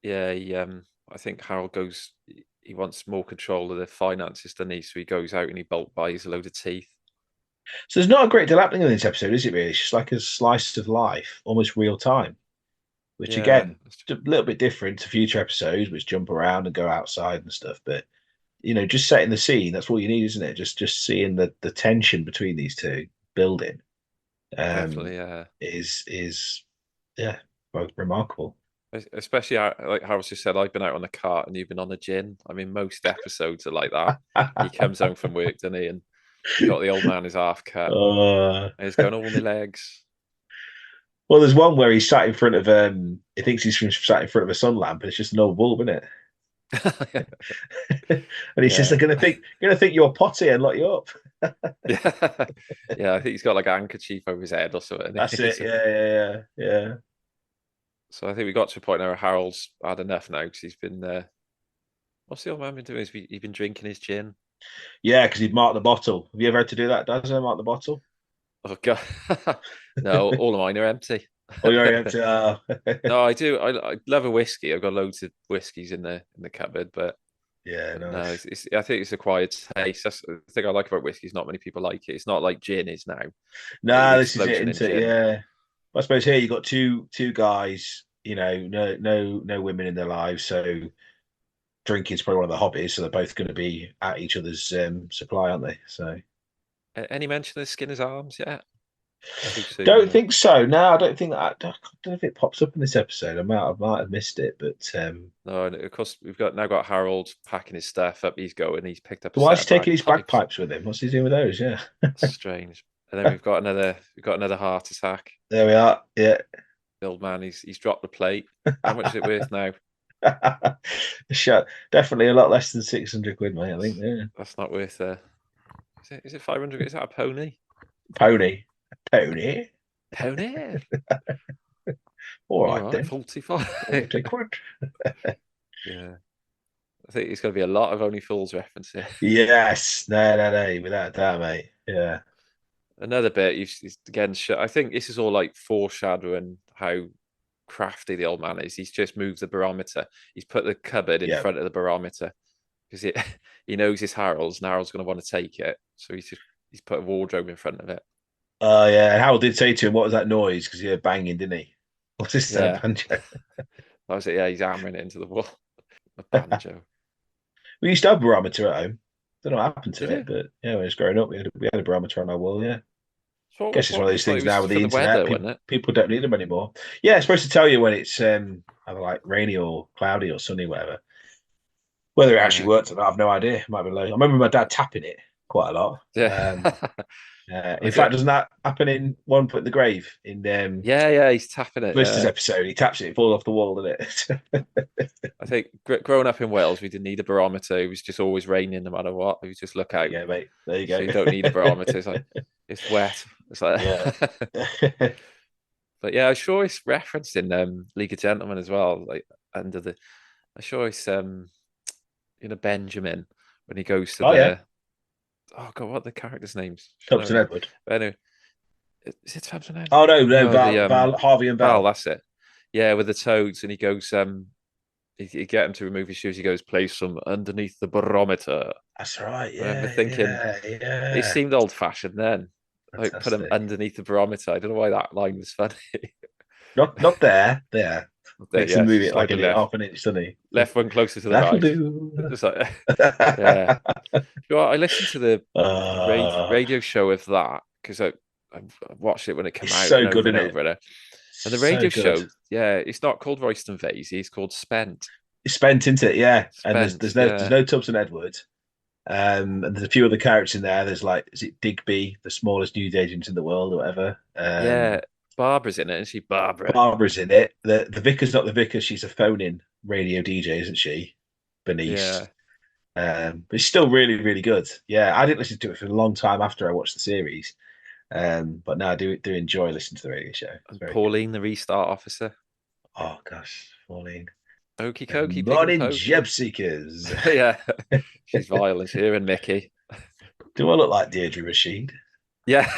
yeah. I think Harold goes. He wants more control of the finances than he, so he goes out and he bulk buys a load of teeth. So there's not a great deal happening in this episode, is it? Really, it's just like a slice of life, almost real time. Which Yeah, again, a little bit different to future episodes, which jump around and go outside and stuff. But just setting the scene, that's all you need, isn't it? Just seeing the tension between these two building definitely. is yeah, both remarkable. Especially like Harold just said, I've been out on the cart and you've been on the gin. I mean, most episodes are like that. He comes home from work, doesn't he? And he's got the old man his half cut. Uh, And he's going, all my legs. well, there's one where he's sat in front of he thinks he's sat in front of a sun lamp, and it's just an old bulb, isn't it? And he says they're gonna think you're potty and lock you up. Yeah, I think he's got like a handkerchief over his head or something. That's it. Yeah. So I think we got to a point where Harold's had enough now because he's been what's the old man been doing? He's been drinking his gin. Yeah, because he'd mark the bottle. Have you ever had to do that, Daz? Mark the bottle? Oh god, no, all of mine are empty. Oh, you're empty. Oh. No, I do. I love a whiskey. I've got loads of whiskies in the cupboard, but Yeah, no, nice. I think it's a quiet taste. That's the thing I like about whiskey. Is not many people like it. It's not like gin is now. Like Nah, the this is it, explosion in isn't it? gin. Yeah. I suppose here you got two guys. No women in their lives, so drinking's probably one of the hobbies. So they're both going to be at each other's supply, aren't they? So Any mention of Skinner's arms yet? Too soon. don't think so. No, I don't think that. I don't know if it pops up in this episode. I might have missed it, but No, and of course we've now got Harold packing his stuff up. He's going. He's picked up a why set is he of taking his bagpipes. bagpipes with him? What's he doing with those? Yeah, Strange. And then we've got another heart attack. there we are. Yeah, The old man, he's dropped the plate. How much is it worth now? definitely a lot less than 600 quid, mate. I think. Yeah, That's not worth. Is it 500? Is that a pony? pony. Pony. All right then. 45. 40 quid. Yeah. I think it's going to be a lot of Only Fools references. Yes, no, without that, mate. Yeah, Another bit, again, I think this is all like foreshadowing how crafty the old man is. He's just moved the barometer. He's put the cupboard in front of the barometer because he knows it's Harold's, and Harold's going to want to take it. So he's put a wardrobe in front of it. Oh yeah, and Harold did say to him, "What was that noise?" Because he heard banging, didn't he? What's this banjo? That was it. Yeah, he's hammering it into the wall. A banjo. We used to have a barometer at home. Don't know what happened to Did it, but yeah, when I was growing up, we had a barometer on our wall. Yeah, So guess it's one of those things now with the internet. weather, people don't need them anymore. Yeah, it's supposed to tell you when it's either like rainy or cloudy or sunny, whatever. Whether it actually worked or not, I've no idea. It might be low. I remember my dad tapping it quite a lot. Yeah. In fact, doesn't that happen in One Foot in the Grave? In yeah, he's tapping it. Blister's episode, he taps it, it falls off the wall, doesn't it? I think growing up in Wales, we didn't need a barometer. It was just always raining no matter what. We just look out. Yeah, mate. There you go. So you don't need a barometer. It's like it's wet. It's like yeah. But yeah, I'm sure it's referenced in League of Gentlemen as well. Like I'm sure it's Benjamin when he goes to yeah. Oh god, what are the characters' names? Thompson Edward. Anyway, is it Thompson Edward? Oh no, Val, Harvey and Bell. That's it. Yeah, with the toads, and he goes, he get him to remove his shoes. He goes, place them underneath the barometer. That's right. Yeah. I remember thinking, it seemed old fashioned then. Fantastic. Like put him underneath the barometer. I don't know why that line was funny. not there. There. Makes him move it like half an inch, doesn't he? Left one closer to the That'll right. Do. Just like, yeah. I listened to the radio show of that because I watched it when it came out. So good, isn't it? And the radio show, it's not called Royston Vasey. It's called Spent. It's Spent, isn't it? Yeah. Spent, and there's no Thompson Edward. And there's a few other characters in there. There's like, is it Digby, the smallest news agent in the world, or whatever? Yeah. Barbara's in it, isn't she? Barbara's in it. The vicar's not the vicar. She's a phone-in radio DJ, isn't she? Bernice. Yeah. But it's still really, really good. Yeah, I didn't listen to it for a long time after I watched the series. But now I do enjoy listening to the radio show. And Pauline, the restart officer. Oh gosh, Pauline. Okie dokie. Morning, job seekers. Yeah, she's violent here, and Mickey. Do I look like Deirdre Rashid? Yeah.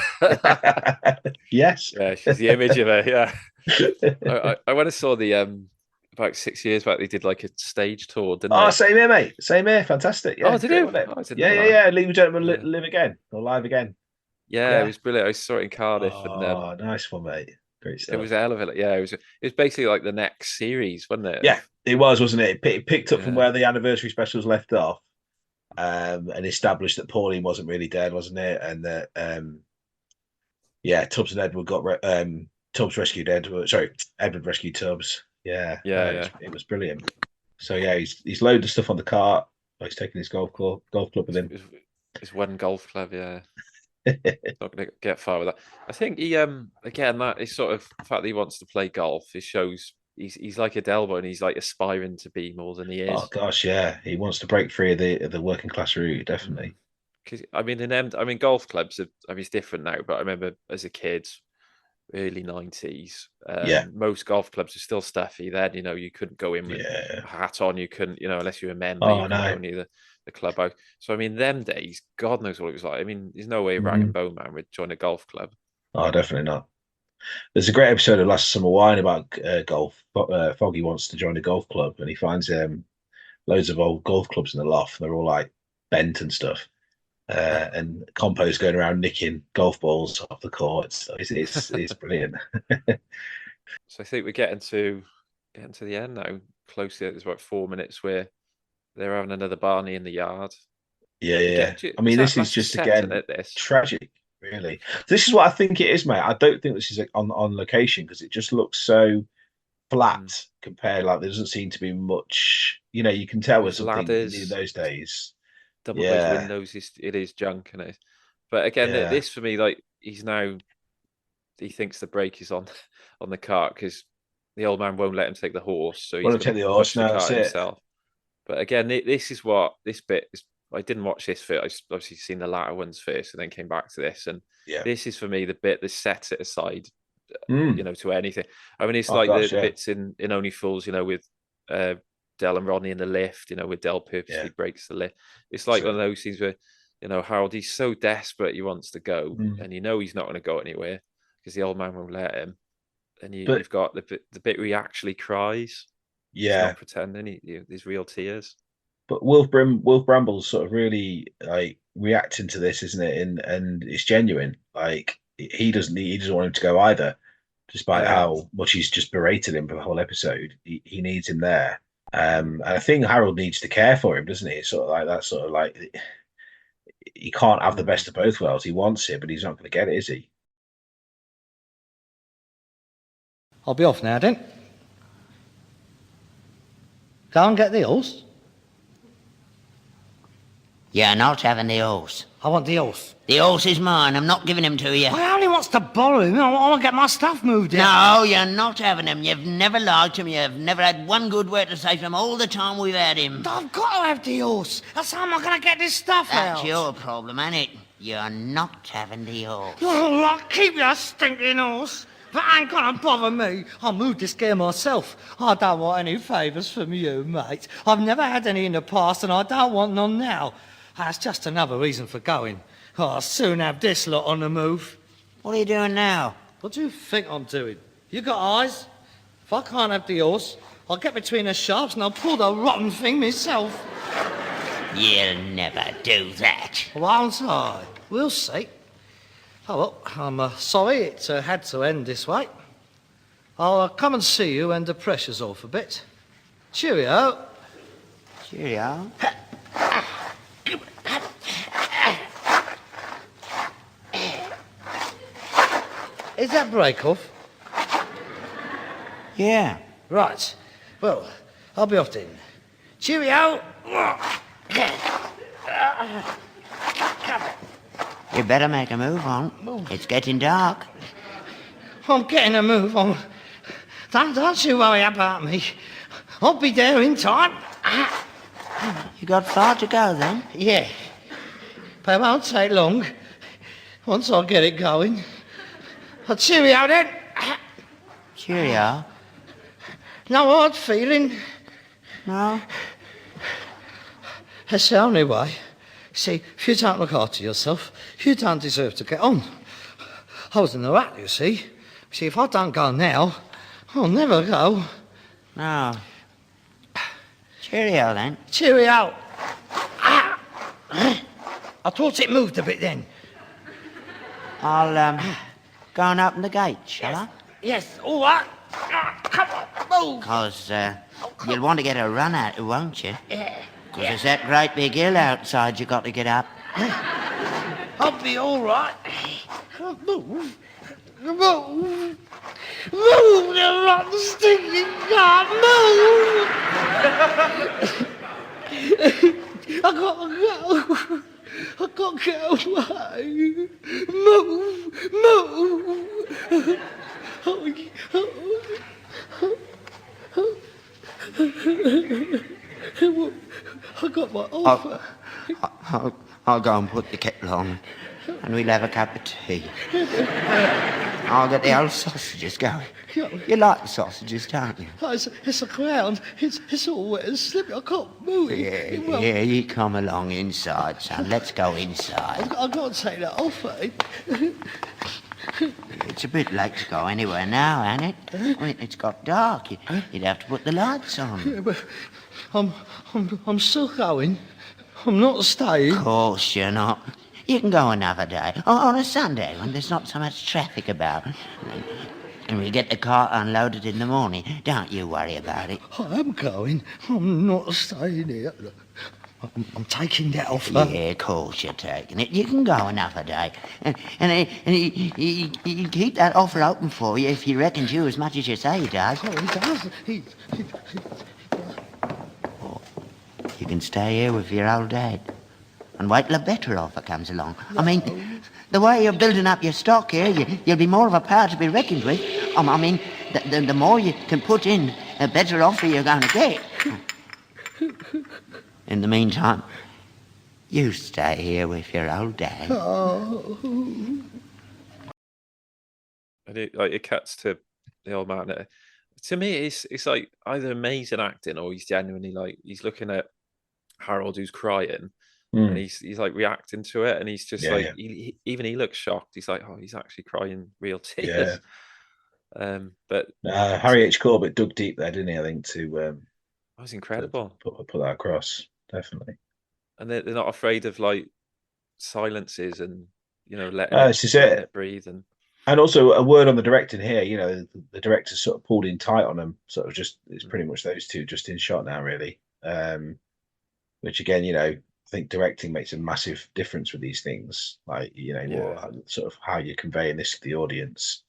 Yes. Yeah, she's the image of her. Yeah. I went and saw the about 6 years back. They did like a stage tour, didn't Oh, they? same here, mate. Same here. Fantastic. Yeah, Oh, did great, you? wasn't it? Oh, I didn't Yeah, know yeah, that. yeah. Leave a Gentleman Yeah. live again or live again. Yeah, it Yeah. was brilliant. I saw it in Cardiff, and Oh, nice one, mate. Great it was stuff. a hell of it. Yeah, it was basically like the next series, wasn't it? Yeah, it was, wasn't it? It picked up from Yeah, where the anniversary specials left off, and established that Pauline wasn't really dead, wasn't it? And that yeah, Tubbs and Edward Tubbs rescued Edward. Sorry, Edward rescued Tubbs. Yeah, yeah, no, yeah. it was brilliant. So yeah, he's loaded the stuff on the cart. He's taking his golf club with him. It's one golf club. Yeah, not going to get far with that. I think he again, that is sort of the fact that he wants to play golf. It shows he's like Adelbo, and he's like aspiring to be more than he Oh is. gosh, yeah, he wants to break free of the working class route, definitely. Because I mean, golf clubs it's different now. But I remember as a kid, early 90s, Yeah, most golf clubs are still stuffy. Then you couldn't go in with yeah. a hat on. You couldn't, unless you were a member, you Oh couldn't go no. near the clubhouse. So I mean, them days, God knows what it was like. I mean, there's no way Rag Mhm. and Bone Man would join a golf club. Oh, definitely not. There's a great episode of Last Summer Wine about golf. Foggy wants to join a golf club, and he finds loads of old golf clubs in the loft. They're all like bent and stuff. And Compo's going around nicking golf balls off the court. So it's brilliant. So I think we're getting to the end now. Closely, there's about 4 minutes where they're having another Barney in the yard. Yeah, yeah. I mean, this is That's a just setting again at this. tragic, really. This is what I think it is, mate. I don't think this is on location because it just looks so flat compared. Like there doesn't seem to be much. You can tell with There's something in ladders, those days. double glazed Yeah, windows. It is junk, and but again, yeah. this for me, like he thinks the brake is on on the cart because the old man won't let him take the horse, so he's Want to going take to the horse push the now? That's cart it. himself. But again, this is what this bit is. I didn't watch this first. I obviously seen the latter ones first, and then came back to this. And Yeah. this is for me the bit that sets it aside, Mm. to anything. I mean, it's Oh like gosh, the yeah. bits in Only Fools, with Del and Rodney in the lift, where Del purposely breaks the lift. It's like one of those things where, Harold, he's so desperate he wants to go, and he's not going to go anywhere because the old man won't let him. And you've got the bit where he actually cries. Yeah. He's not pretending. There's real tears. But Wolf Bramble's sort of really like reacting to this, isn't it? And it's genuine. Like he doesn't want him to go either, despite how much he's just berated him for the whole episode. He needs him there. And I think Harold needs to care for him, doesn't he? It's sort of like that. Sort of like he can't have the best of both worlds. He wants it, but he's not going to get it, is he? I'll be off now, then. Go and get the horse. You're not having the horse. I want the horse. The horse is mine. I'm not giving him to you. I only wants to borrow him. I want to get my stuff moved in. No, you're not having him. You've never lied to me. You've never had one good word to say from all the time we've had him. I've got to have the horse. That's how I'm going to get this stuff That's out. your problem, ain't it? You're not having the horse. You're all right. Keep your stinking horse. That ain't gonna bother me. I'll move this gear myself. I don't want any favours from you, mate. I've never had any in the past and I don't want none now. That's just another reason for going. I'll soon have this lot on the move. What are you doing now? What do you think I'm doing? You got eyes? If I can't have the horse, I'll get between the shafts and I'll pull the rotten thing myself. You'll never do that. Won't I? We'll see. Oh, well, I'm sorry it had to end this way. I'll come and see you when the pressure's off a bit. Cheerio. Cheerio. Is that brake off? Yeah. Right. Well, I'll be off then. Cheerio. You better make a move on. It's getting dark. I'm getting a move on. Don't you worry about me. I'll be there in time. You got far to go then? Yeah. But it won't take long. Once I get it going. Cheerio then. Cheerio. No hard feeling. No? That's the only way. See, if you don't look after yourself, you don't deserve to get on. I was in the rat, you see. See, if I don't go now, I'll never go. No. Cheerio, then. Cheerio. Ah. I thought it moved a bit then. I'll, go and open the gate, shall I? Yes, all right. Come on, move. Because, you'll want to get a run at it, won't you? Yeah. Because there's that great big hill outside you got to get up. I'll be all right. Move. Move. Move, the rotten stinking car. Move. I gotta go. I gotta get away. Move. Move. I got my offer. I'll go and put the kettle on, and we'll have a cup of tea. I'll get the old sausages going. You like the sausages, don't you? It's a ground. It's all wet and slippery. I can't move it. Yeah, you come along inside, son. Let's go inside. I've got to take that off, eh? It's a bit late to go anywhere now, ain't it? I mean, it's got dark. You'd have to put the lights on. Yeah, but I'm still going. I'm not staying. Of course you're not. You can go another day. On a Sunday when there's not so much traffic about. And we'll get the car unloaded in the morning. Don't you worry about it. I am going. I'm not staying here. I'm taking that offer. Yeah, of course you're taking it. You can go another day. And he'll keep that offer open for you if he reckons you as much as you say he does. Oh, he does. You can stay here with your old dad and wait till a better offer comes along. No. I mean, the way you're building up your stock here, you'll be more of a power to be reckoned with. I mean, the more you can put in, the better offer you're going to get. In the meantime, you stay here with your old dad. Oh. And it cuts to the old man. To me, it's like either amazing acting or he's genuinely like he's looking at Harold who's crying and he's like reacting to it, and he's just he looks shocked. He's like, oh, he's actually crying real tears. Yeah. But Harry H. Corbett dug deep there, didn't he? I think to that was incredible. Put that across, definitely. And they're not afraid of like silences and letting it breathe and also a word on the directing here. The director sort of pulled in tight on them. Sort of just it's pretty much those two just in shot now, really. Which again, I think directing makes a massive difference with these things. Like sort of how you're conveying this to the audience.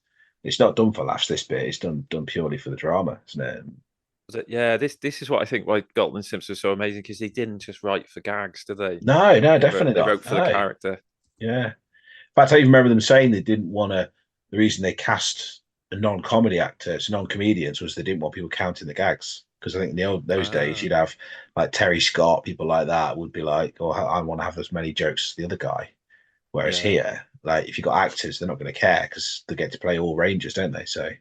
It's not done for laughs. This bit, it's done purely for the drama, isn't it? Yeah, this is what I think why Galton and Simpson are so amazing, because they didn't just write for gags, did they? No, definitely not. They wrote for the character. Yeah. In fact, I even remember them saying they didn't want to. The reason they cast a non-comedy actor, so non-comedians, was they didn't want people counting the gags. Because I think in those days you'd have like Terry Scott, people like that would be like, "Oh, I want to have as many jokes as the other guy." Whereas here, like if you've got actors, they're not going to care because they get to play all ranges, don't they? So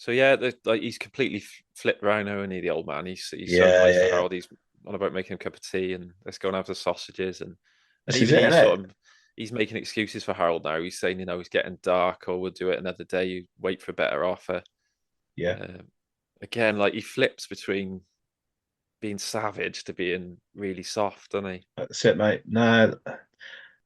yeah, like he's completely flipped around, isn't he, the old man? He's so nice to Harold. He's on about making him a cup of tea and let's go and have the sausages and even he's making excuses for Harold now. He's saying, it's getting dark, or we'll do it another day. You wait for a better offer. Yeah. Again, like he flips between being savage to being really soft, doesn't he? That's it, mate. No,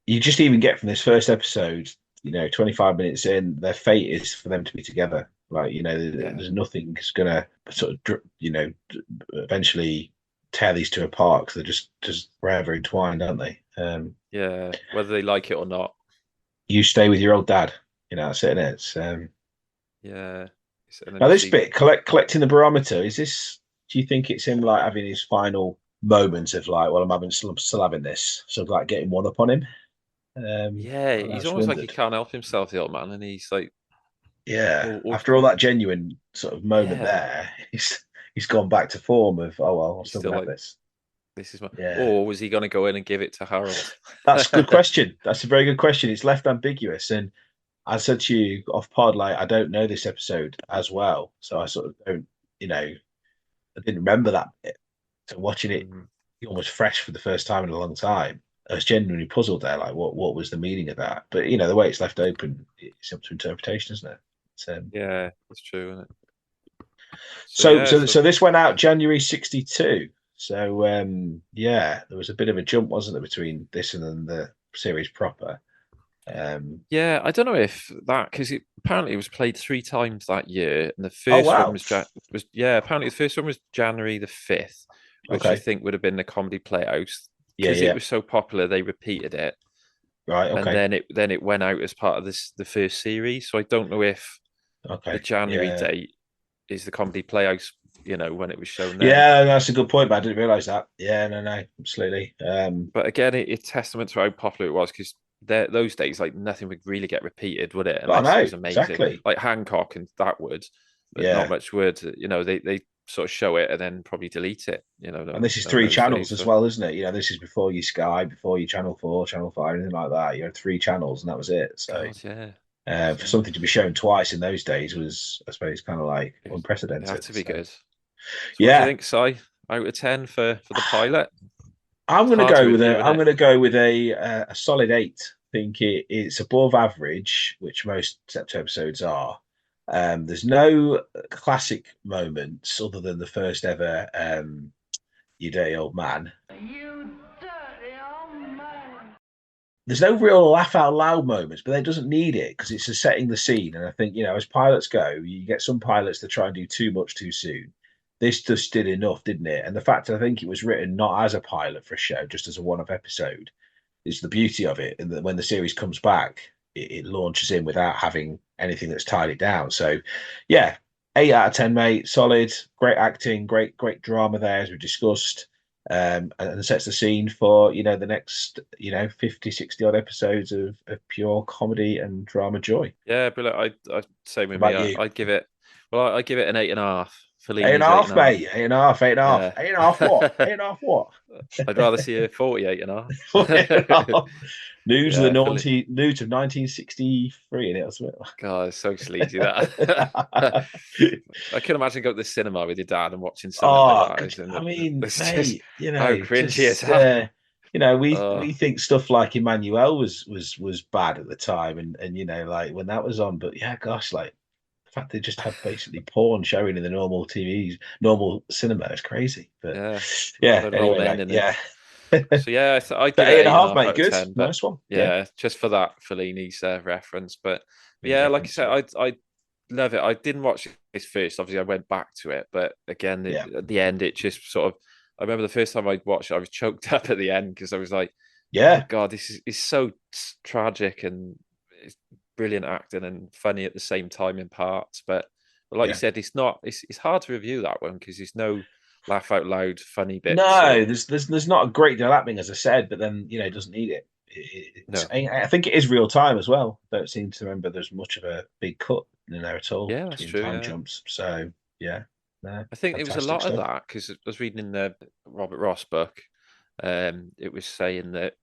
you just even get from this first episode, 25 minutes in, their fate is for them to be together. Like, there's nothing that's going to sort of, eventually tear these two apart, because they're just forever entwined, aren't they? Yeah, whether they like it or not. You stay with your old dad. That's it, innit? It's yeah. Now this bit, collecting the barometer, is this? Do you think it's him like having his final moments of like, well, I'm still having this, sort of like getting one up on him? Yeah, he's almost like he can't help himself, the old man, and he's like, after all that genuine sort of moment there, he's gone back to form of, oh well, I'm still gonna have this. This is my. Or was he going to go in and give it to Harold? That's a good question. That's a very good question. It's left ambiguous, and I said to you off pod, like, I don't know this episode as well, so I sort of don't, I didn't remember that bit. So watching it almost fresh for the first time in a long time, I was genuinely puzzled there, like what was the meaning of that? But the way it's left open, it's up to interpretation, isn't it? Yeah, that's true, isn't it? So this went out January 62. So yeah, there was a bit of a jump, wasn't there, between this and then the series proper. Yeah, I don't know if that because apparently it was played 3 times that year, and the Oh first one wow. was apparently the first one was January the 5th, which I Okay. think would have been the Comedy Playhouse Yeah, because yeah. it was so popular they repeated it, Right, and okay. then it went out as part of the first series. So I don't know if the Okay. January Yeah. date is the Comedy Playhouse, when it was shown then. Yeah, that's a good point, but I didn't realize that. Yeah, no, absolutely. But again, it's testament to how popular it was because those days, like nothing would really get repeated, would it? I Unless it know, was amazing, exactly. like Hancock, and that would, but not Yeah. much would. They sort of show it and then probably delete it. And this is no one 3 knows channels days, as but well, isn't it? This is before your Sky, before your Channel 4, Channel 5, anything like that. 3 channels and that was it. So God, yeah. for something to be shown twice in those days was, I suppose, kind of like It had unprecedented. to be good. So what do you Yeah, think, Si? Out of 10 for the pilot? I'm It's going to hard to go with review, a. isn't I'm it? going to go with a solid 8. I think it's above average, which most Steptoe episodes are. There's no classic moments other than the first ever "You Dirty Old Man." You dirty old man. There's no real laugh out loud moments, but it doesn't need it because it's just setting the scene. And I think, as pilots go, you get some pilots that try and do too much too soon. This just did enough, didn't it? And the fact I think it was written not as a pilot for a show, just as a one-off episode, is the beauty of it. And that when the series comes back, it launches in without having anything that's tied it down. So, yeah, 8 out of 10, mate. Solid, great acting, great drama there, as we discussed. And sets the scene for the next 50, 60 odd episodes of pure comedy and drama joy. Yeah, but I same What with me. about you? I'd give it. Well, I give it an 8.5. Eight and a Fellini's eight half, and a half. mate. 8.5, 8.5. Yeah. 8.5 what? 8.5 what? I'd rather see a 48 and a Eight and a half. half. News of the Yeah, naughty news of 1963 in it or something. God, it's so sleazy that. I can imagine going to the cinema with your dad and watching something Oh, like that. I mean, It's just mate, how cringy is just that? we think stuff like Emmanuel was bad at the time, and like when that was on. But yeah, gosh, like the fact they just had basically porn showing in the normal TVs, normal cinema is crazy. But Yeah, yeah, load of old anyway, men mate, in it. yeah. So yeah, I'd But give eight it and a eight and a half, half mate. out of Good, 10. But nice one. Yeah, yeah, just for that Fellini's reference. But made a yeah, like I difference. said, Yeah, I love it. I didn't watch this first. Obviously, I went back to it, but again, yeah, at the end, it just sort of. I remember the first time I watched it, I was choked up at the end because I was like, "Oh yeah, God, this is so tragic and it's brilliant acting and funny at the same time in parts." But like you yeah. said, it's not. It's hard to review that one because there's no laugh out loud funny bits No, or there's not a great deal happening, as I said, but then it doesn't need it. no. I think it is real time as well. Don't seem to remember there's much of a big cut in there at all Yeah, that's between true. time Yeah. jumps. So yeah, no, I think it was a fantastic lot of stuff. that because I was reading in the Robert Ross book. It was saying that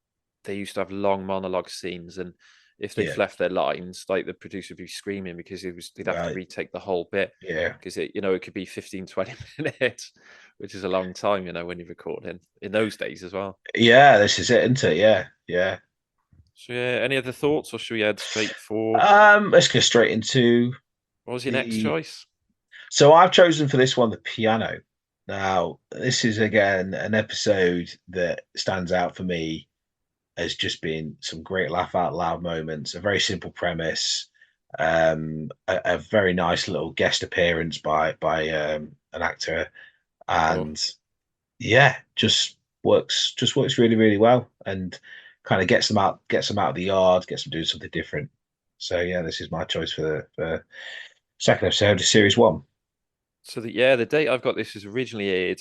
they used to have long monologue scenes, and if they'd Yeah, left their lines, like the producer would be screaming because they'd have to right. retake the whole bit Yeah, because it could be 15, 20 minutes, which is a long time, when you're recording in those days as well. yeah. This is it, isn't it? Yeah, yeah. So yeah, any other thoughts, or should we head straight for Let's go straight into what was your next the. choice? So I've chosen for this one the piano. Now, this is again an episode that stands out for me as just being some great laugh out loud moments, a very simple premise, a very nice little guest appearance by an actor, Oh, and yeah, just works really really well, and kind of gets them out of the yard, gets them doing something different. So yeah, this is my choice for the second episode of series 1. so the date I've got this was originally aired.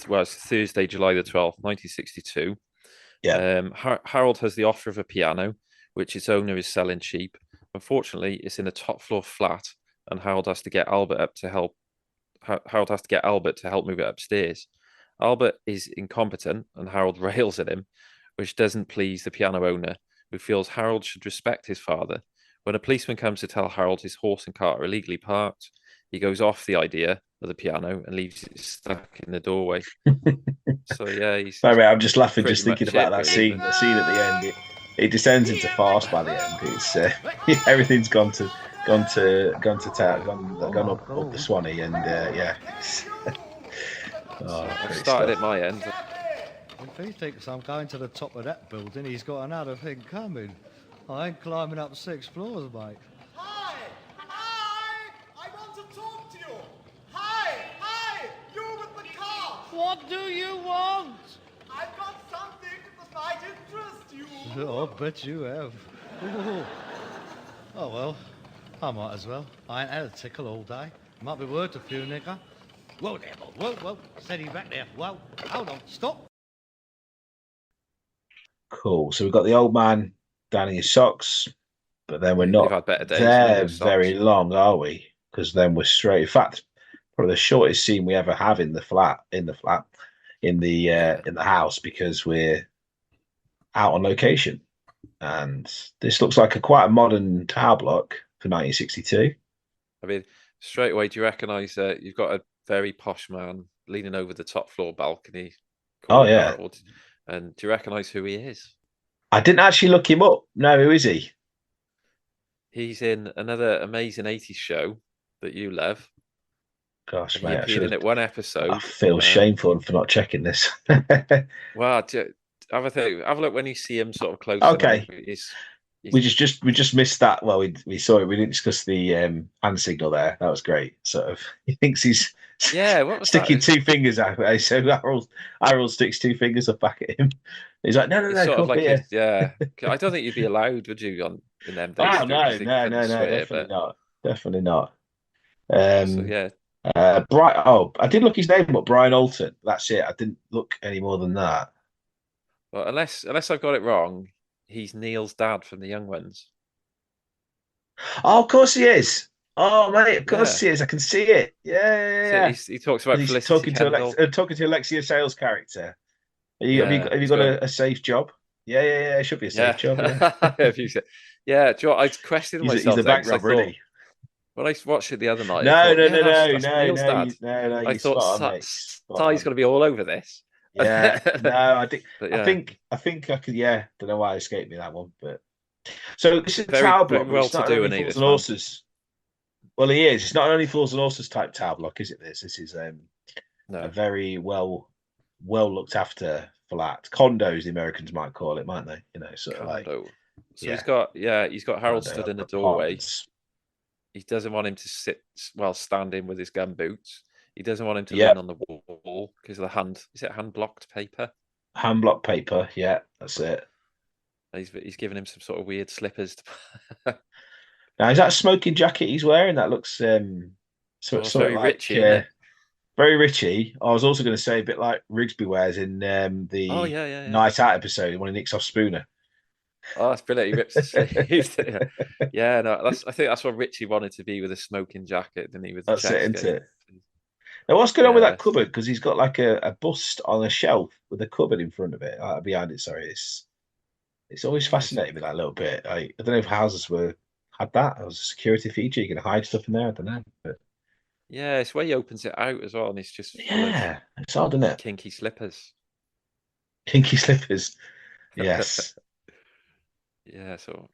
Well, it's Thursday, July the 12th, 1962. Yeah, Harold has the offer of a piano, which its owner is selling cheap. Unfortunately, it's in a top floor flat, and Harold has to get Albert up to help. Harold has to get Albert to help move it upstairs. Albert is incompetent, and Harold rails at him, which doesn't please the piano owner, who feels Harold should respect his father. When a policeman comes to tell Harold his horse and cart are illegally parked, he goes off the idea of the piano and leaves it stuck in the doorway. So yeah, he's Sorry, I'm just laughing just pretty thinking much about it, that really. scene. The scene at the end, it descends into farce by the end. It's everything's gone up the Swanee, and yeah. So I've Great started stuff. at my end. If he thinks I'm going to the top of that building, he's got another thing coming. I ain't climbing up 6 floors, mate. Hi! Hi! I want to talk to you! Hi! Hi! You with the car! What do you want? I've got something that might interest you! I bet you have. Ooh. Oh, well, I might as well. I ain't had a tickle all day. Might be worth a few, nigger. Whoa there, boy. Whoa. Steady back there. Whoa. Hold on. Stop. Cool. So we've got the old man down in his socks, but then we're They've not had better days, there with very socks. long, are we? Because then we're straight. In fact, probably the shortest scene we ever have in the house, because we're out on location, and this looks like quite a modern tower block for 1962. I mean, straight away, do you recognise that you've got a very posh man leaning over the top floor balcony Oh called yeah, Harold? And do you recognise who he is? I didn't actually look him up. No, who is he? He's in another amazing 80s show that you love. Gosh, And he mate, appeared in it one episode. I feel shameful for not checking this. Well, have a think. Have a look when you see him sort of close. Okay. He's We just missed that. Well, we saw it. We didn't discuss the hand signal there. That was great. Sort of, he thinks he's what was sticking that? 2 fingers out. So Harold sticks 2 fingers up back at him. He's like, no, It's sort come of like here. I don't think you'd be allowed, would you, in them days? Oh no, Because they couldn't swear, definitely not, definitely not. So yeah. I did look his name up, Brian Alton. That's it. I didn't look any more than that. Well, unless I've got it wrong, he's Neil's dad from the Young Ones. Oh, of course he is. Oh, mate, of course Yeah. he is. I can see it. Yeah. So he talks about He's Felicity Kendall. talking to Alexia, sales character. Have you He's got going, a safe job? Yeah. It should be a safe job. Yeah. If you say, yeah. Do you know what, I questioned He's myself the then, bank 'cause I robber, thought, isn't he? when I watched it the other night, I No, thought, no, yeah, no, no, that's no, Neil's dad. no. I You're thought spot on, mate. Spot Si's on. going to be all over this. Yeah, no, But yeah, I think I could. Yeah, don't know why it escaped me that one, but so this is a very, tower very block. But well it's to not do, only and fools this and man. horses. Well, he is. It's not only fools and horses type tower block, is it? This is a very well looked after flat condos. The Americans might call it, might they? Sort of like. Condo. So Yeah. he's got Harold stood in the doorway. Apartments. He doesn't want him to stand in with his gun boots. He doesn't want him to Yeah. lean on the wall because of the is it hand blocked paper? Hand block paper, yeah, that's it. He's given him some sort of weird slippers. Now, is that a smoking jacket he's wearing? That looks Very like Richie, isn't it? very Richie. I was also going to say a bit like Rigsby wears in the yeah. Night Out episode when he nicks off Spooner. Oh, that's brilliant. He rips the sleeves. Yeah, no, I think that's what Richie wanted to be, with a smoking jacket, didn't he? With the That's it, chest isn't it? Now, what's going on with that cupboard? Because he's got like a bust on a shelf with a cupboard in front of it, behind it. Sorry, it's always fascinating me that little bit. I don't know if houses had that as a security feature. You can hide stuff in there. I don't know, but yeah, it's where he opens it out as well, and it's just it's odd, isn't it? kinky slippers. Kinky slippers. Yes. Yeah. So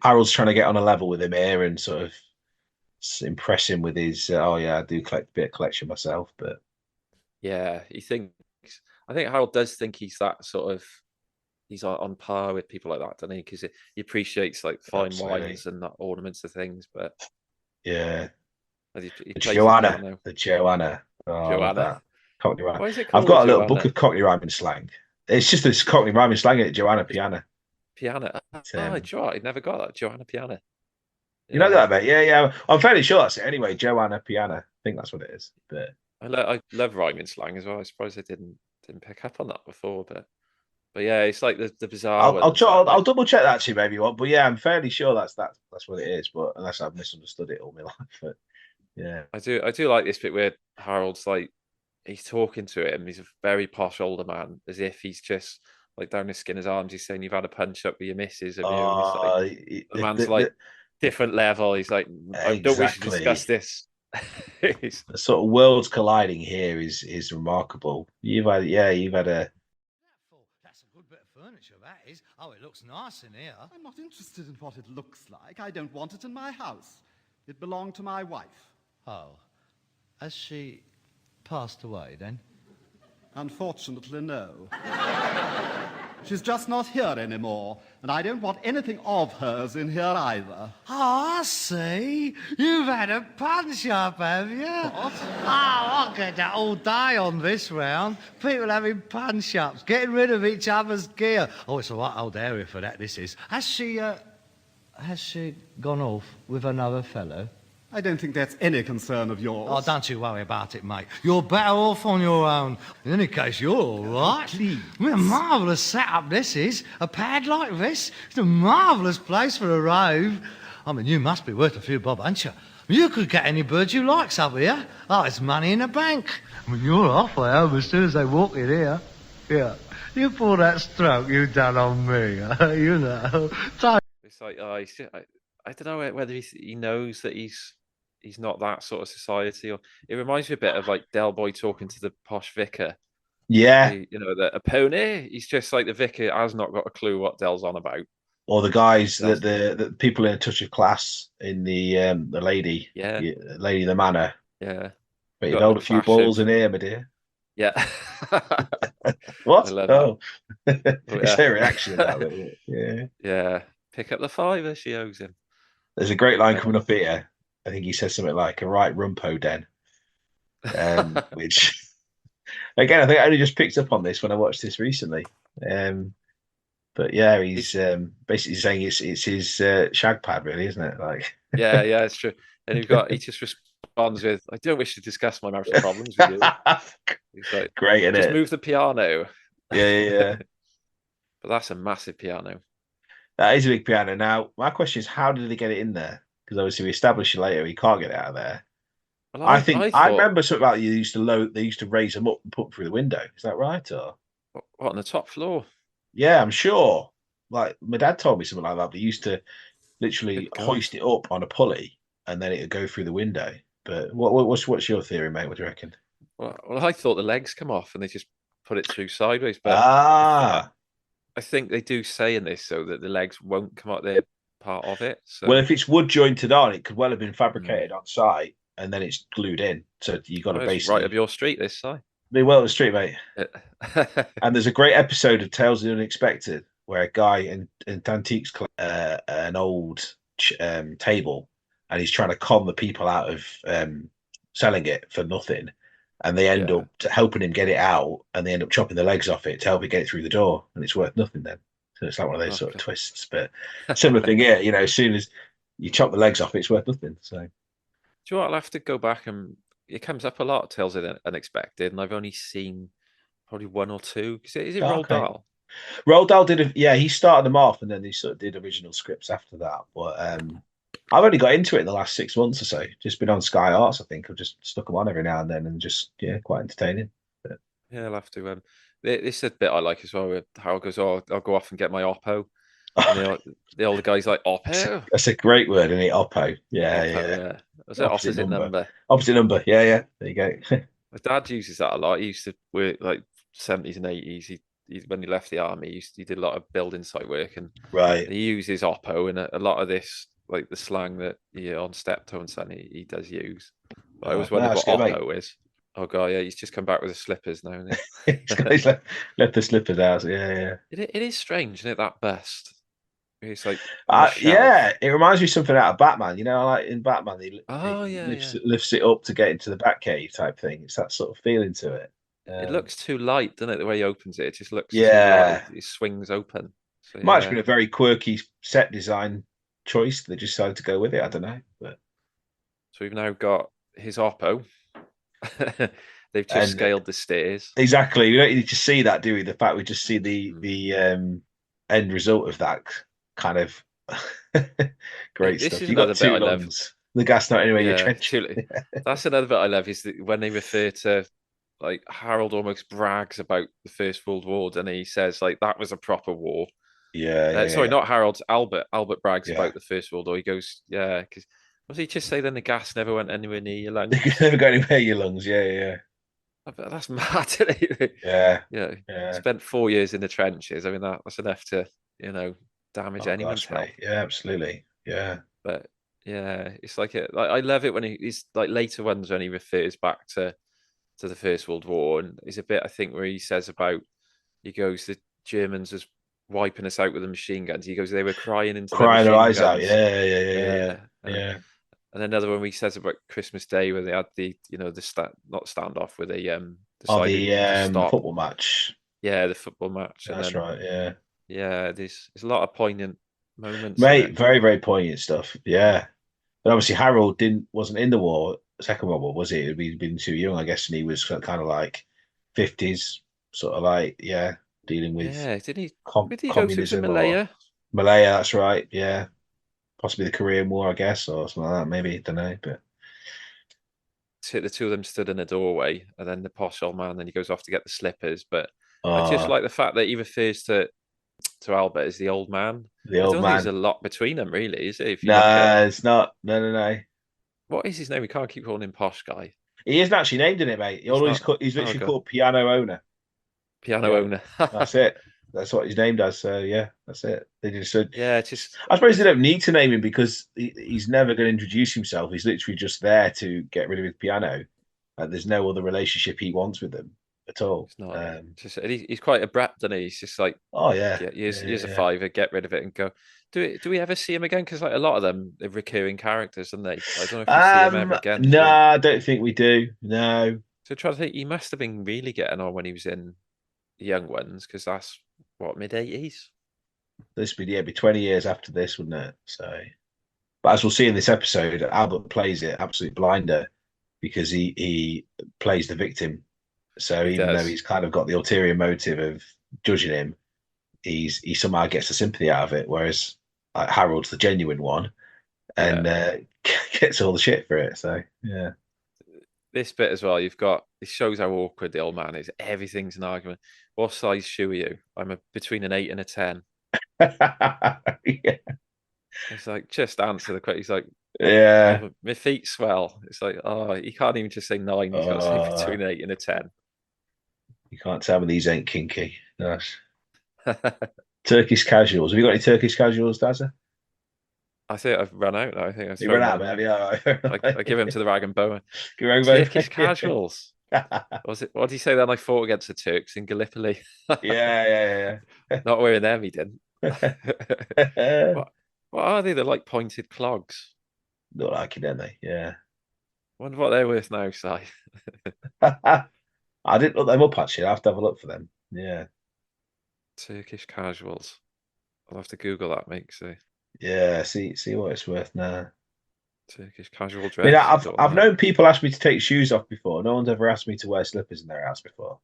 Harold's trying to get on a level with him here and sort of impress him with his. I do collect a bit of collection myself, but yeah, I think Harold does think he's that sort of. He's on par with people like that, doesn't he? Because he appreciates like fine wines and ornaments of things, but yeah. He The Joanna. Oh, Joanna. I love that. Cockney rhyme. Why is it called I've got a little Joanna? book of Cockney rhyming slang. It's just this Cockney rhyming slang, isn't it? Joanna Piana. Piano. I never got that. Joanna Piano. Yeah. You know that, mate? Yeah. I'm fairly sure that's it. Anyway, Joanna Piana. I think that's what it is. But I love rhyming slang as well. I suppose I didn't pick up on that before, but yeah, it's like the bizarre. I'll double check that actually, maybe one. But yeah, I'm fairly sure that's what it is. But unless I've misunderstood it all my life, but yeah, I do like this bit where Harold's like, he's talking to him. He's a very posh older man, as if he's just like down his skin his arms. He's saying, "You've had a punch up with your missus, have you?" The man's like different level. He's like, "I don't wish to discuss this." The sort of worlds colliding here is remarkable. You've had a. That's a good bit of furniture, that is. Oh, it looks nice in here. I'm not interested in what it looks like. I don't want it in my house. It belonged to my wife. Oh, has she passed away then? Unfortunately, no. She's just not here anymore, and I don't want anything of hers in here either. Oh, I see. You've had a punch up, have you? What? Oh, I get that all day on this round. People having punch ups, getting rid of each other's gear. Oh, it's a right old area for that, this is. Has she gone off with another fellow? I don't think that's any concern of yours. Oh, don't you worry about it, mate. You're better off on your own. In any case, you're all right. Please. What a marvellous setup this is. A pad like this. It's a marvellous place for a rave. I mean, you must be worth a few bob, ain't you? You could get any bird you likes up here. Oh, it's money in the bank. I mean, you're halfway home as soon as they walk in here. Yeah. You pull that stroke you done on me, you know. It's like, I don't know whether he knows that he's not that sort of society, or it reminds me a bit of like Del Boy talking to the posh vicar. Yeah, a pony. He's just like the vicar has not got a clue what Del's on about. Or the guys that the people in A Touch of Class in the lady, lady the manor. Yeah, But you've held a few balls in here, my dear. Yeah. What? Oh, It's her reaction about it. Yeah. Yeah. Pick up the fiver she owes him. There's a great line coming up here. I think he says something like "a right rumpo den," which again I think I only just picked up on this when I watched this recently. But yeah, he's basically saying it's his shag pad, really, isn't it? Like, yeah, it's true. And he just responds with, "I don't wish to discuss my marital problems with you." He's like, great, isn't it? Just move the piano. Yeah. But that's a massive piano. That is a big piano. Now, my question is, how did they get it in there? Because obviously we established later he can't get it out of there. Well, I remember something about they used to raise them up and put them through the window. Is that right? Or what, on the top floor? Yeah, I'm sure. Like my dad told me something like that. They used to literally hoist it up on a pulley and then it would go through the window. But what's your theory, mate? What do you reckon? Well, I thought the legs come off and they just put it through sideways. But I think they do say in this so that the legs won't come out. They're part of it. So. Well, if it's wood jointed on, it could well have been fabricated on site and then it's glued in. So you got to basically right up your street, this side. Be well up the street, mate. And there's a great episode of Tales of the Unexpected where a guy in antiques an old table, and he's trying to con the people out of selling it for nothing, and they end up helping him get it out, and they end up chopping the legs off it to help him get it through the door, and it's worth nothing then. So it's like one of those sort of twists. But similar thing here, as soon as you chop the legs off, it's worth nothing. So do you know what? I'll have to go back, and it comes up a lot, Tales of the Unexpected, and I've only seen probably one or two. Is it Roald Dahl? Roald Dahl did he started them off, and then he sort of did original scripts after that. But I've only got into it in the last 6 months or so. Just been on Sky Arts, I think. I've just stuck them on every now and then, and just quite entertaining. But... Yeah, I'll have to. This is a bit I like as well. Where Harold goes, "Oh, I'll go off and get my Oppo." And the older guy's like, "Oppo." That's a great word, isn't it? Oppo. Yeah. Was it opposite number? Opposite number. Yeah. There you go. My dad uses that a lot. He used to work like 70s and 80s. He when he left the army, he did a lot of building site work, and he uses Oppo, and a lot of this, like the slang that on Steptoe and Son, he does use. But I always wondered what Oppo is. Oh god, yeah, he's just come back with his slippers now. He's left the slippers out. Yeah. It is strange, isn't it? That bust. It's like it reminds me of something out of Batman. Like in Batman, he lifts it up to get into the Batcave type thing. It's that sort of feeling to it. It looks too light, doesn't it? The way he opens it, it just looks too light. It swings open. So, might have been a very quirky set design choice. They just decided to go with it. I don't know. But... So we've now got his Oppo. They've just scaled the stairs. Exactly. We don't need to see that, do we? The fact we just see the end result of that kind of great stuff. You got two lungs. The gas not anywhere you're trenching. That's another bit I love is that when they refer to like Harold almost brags about the First World War, and he says like that was a proper war. Sorry, not Harold. Albert brags about the First World War. He goes, because Was he just saying then the gas never went anywhere near your lungs? You never go anywhere your lungs. Yeah. That's mad, isn't it? Yeah. Spent 4 years in the trenches. I mean, that's enough to, damage Oh anyone's gosh, health. mate. Yeah, absolutely. Yeah. But yeah, it's like I love it when he's like later ones when he refers back to the First World War, and there's a bit I think where he says about he goes the Germans was wiping us out with the machine guns. He goes they were crying into their Crying their machine eyes out. guns. Yeah. Yeah, Yeah. and another one where he says about Christmas Day where they had the not standoff where they Oh, decided to the stop. football match. Yeah, the football match, and That's then right. Yeah. there's a lot of poignant moments in Mate, it. very, very poignant stuff. Yeah. But obviously Harold wasn't in the war, Second World War, was he? He'd been too young, I guess, and he was kind of like 50s, sort of like, dealing with Yeah, did he? Did he go through to communism or Malaya? Malaya, that's right. Yeah. Possibly the Korean War, I guess, or something like that, maybe. Don't know. But The two of them stood in a doorway, and then the posh old man, then he goes off to get the slippers. But I just uh like the fact that he refers to Albert as the old man. the I old don't think there's man. a lot between them, really, is it? If you look at No, it's not. No. what is his name, we can't keep calling him posh guy. He isn't actually named in it, mate. He's not. He's Oh literally god, called Piano Owner. piano Yeah, owner. that's it. That's what he's named as. So yeah, that's it. They just said. Yeah, it's just I suppose they don't need to name him because he's never going to introduce himself. He's literally just there to get rid of his piano. There's no other relationship he wants with them at all. it's not. Just he's quite abrupt, and he's just like, Oh yeah, yeah, here's a yeah. fiver, get rid of it, and go. Do we ever see him again? Because like a lot of them are recurring characters, aren't they? I don't know if we see him ever again. No, I don't think we do. No, So try to think, he must have been really getting on when he was in the Young Ones, because that's what mid-80s. this would be 20 years after this, wouldn't it? So, but as we'll see in this episode, Albert plays it absolute blinder because he plays the victim. So He even though does. he's kind of got the ulterior motive of judging him, he somehow gets the sympathy out of it. Whereas Harold's the genuine one and Yeah. gets all the shit for it. So yeah, This bit as well, it shows how awkward the old man is. Everything's an argument. What size shoe are you? I'm between an 8 and a 10. yeah, It's like, just answer the question. He's like, yeah. oh, my feet swell. It's like, oh, he can't even just say 9. He's got to say between 8 and a 10. You can't tell me these ain't kinky. Gosh. Turkish casuals. Have you got any Turkish casuals, Dazza? I think I've run out now. I think I've You thrown run out, them. man. Yeah. I give him to the rag and bone. Turkish Turkish casuals. Was it? What did he say then? I fought against the Turks in Gallipoli. Yeah. Not wearing them, he didn't. What are they? They're like pointed clogs. Not like it, don't they? Yeah. Wonder what they're worth now, Si. I didn't look them up actually. I have to have a look for them. Yeah. Turkish casuals. I'll have to Google that, mate. See. Yeah. See what it's worth now. Turkish casual I mean, dress. I've known people ask me to take shoes off before. No one's ever asked me to wear slippers in their house before.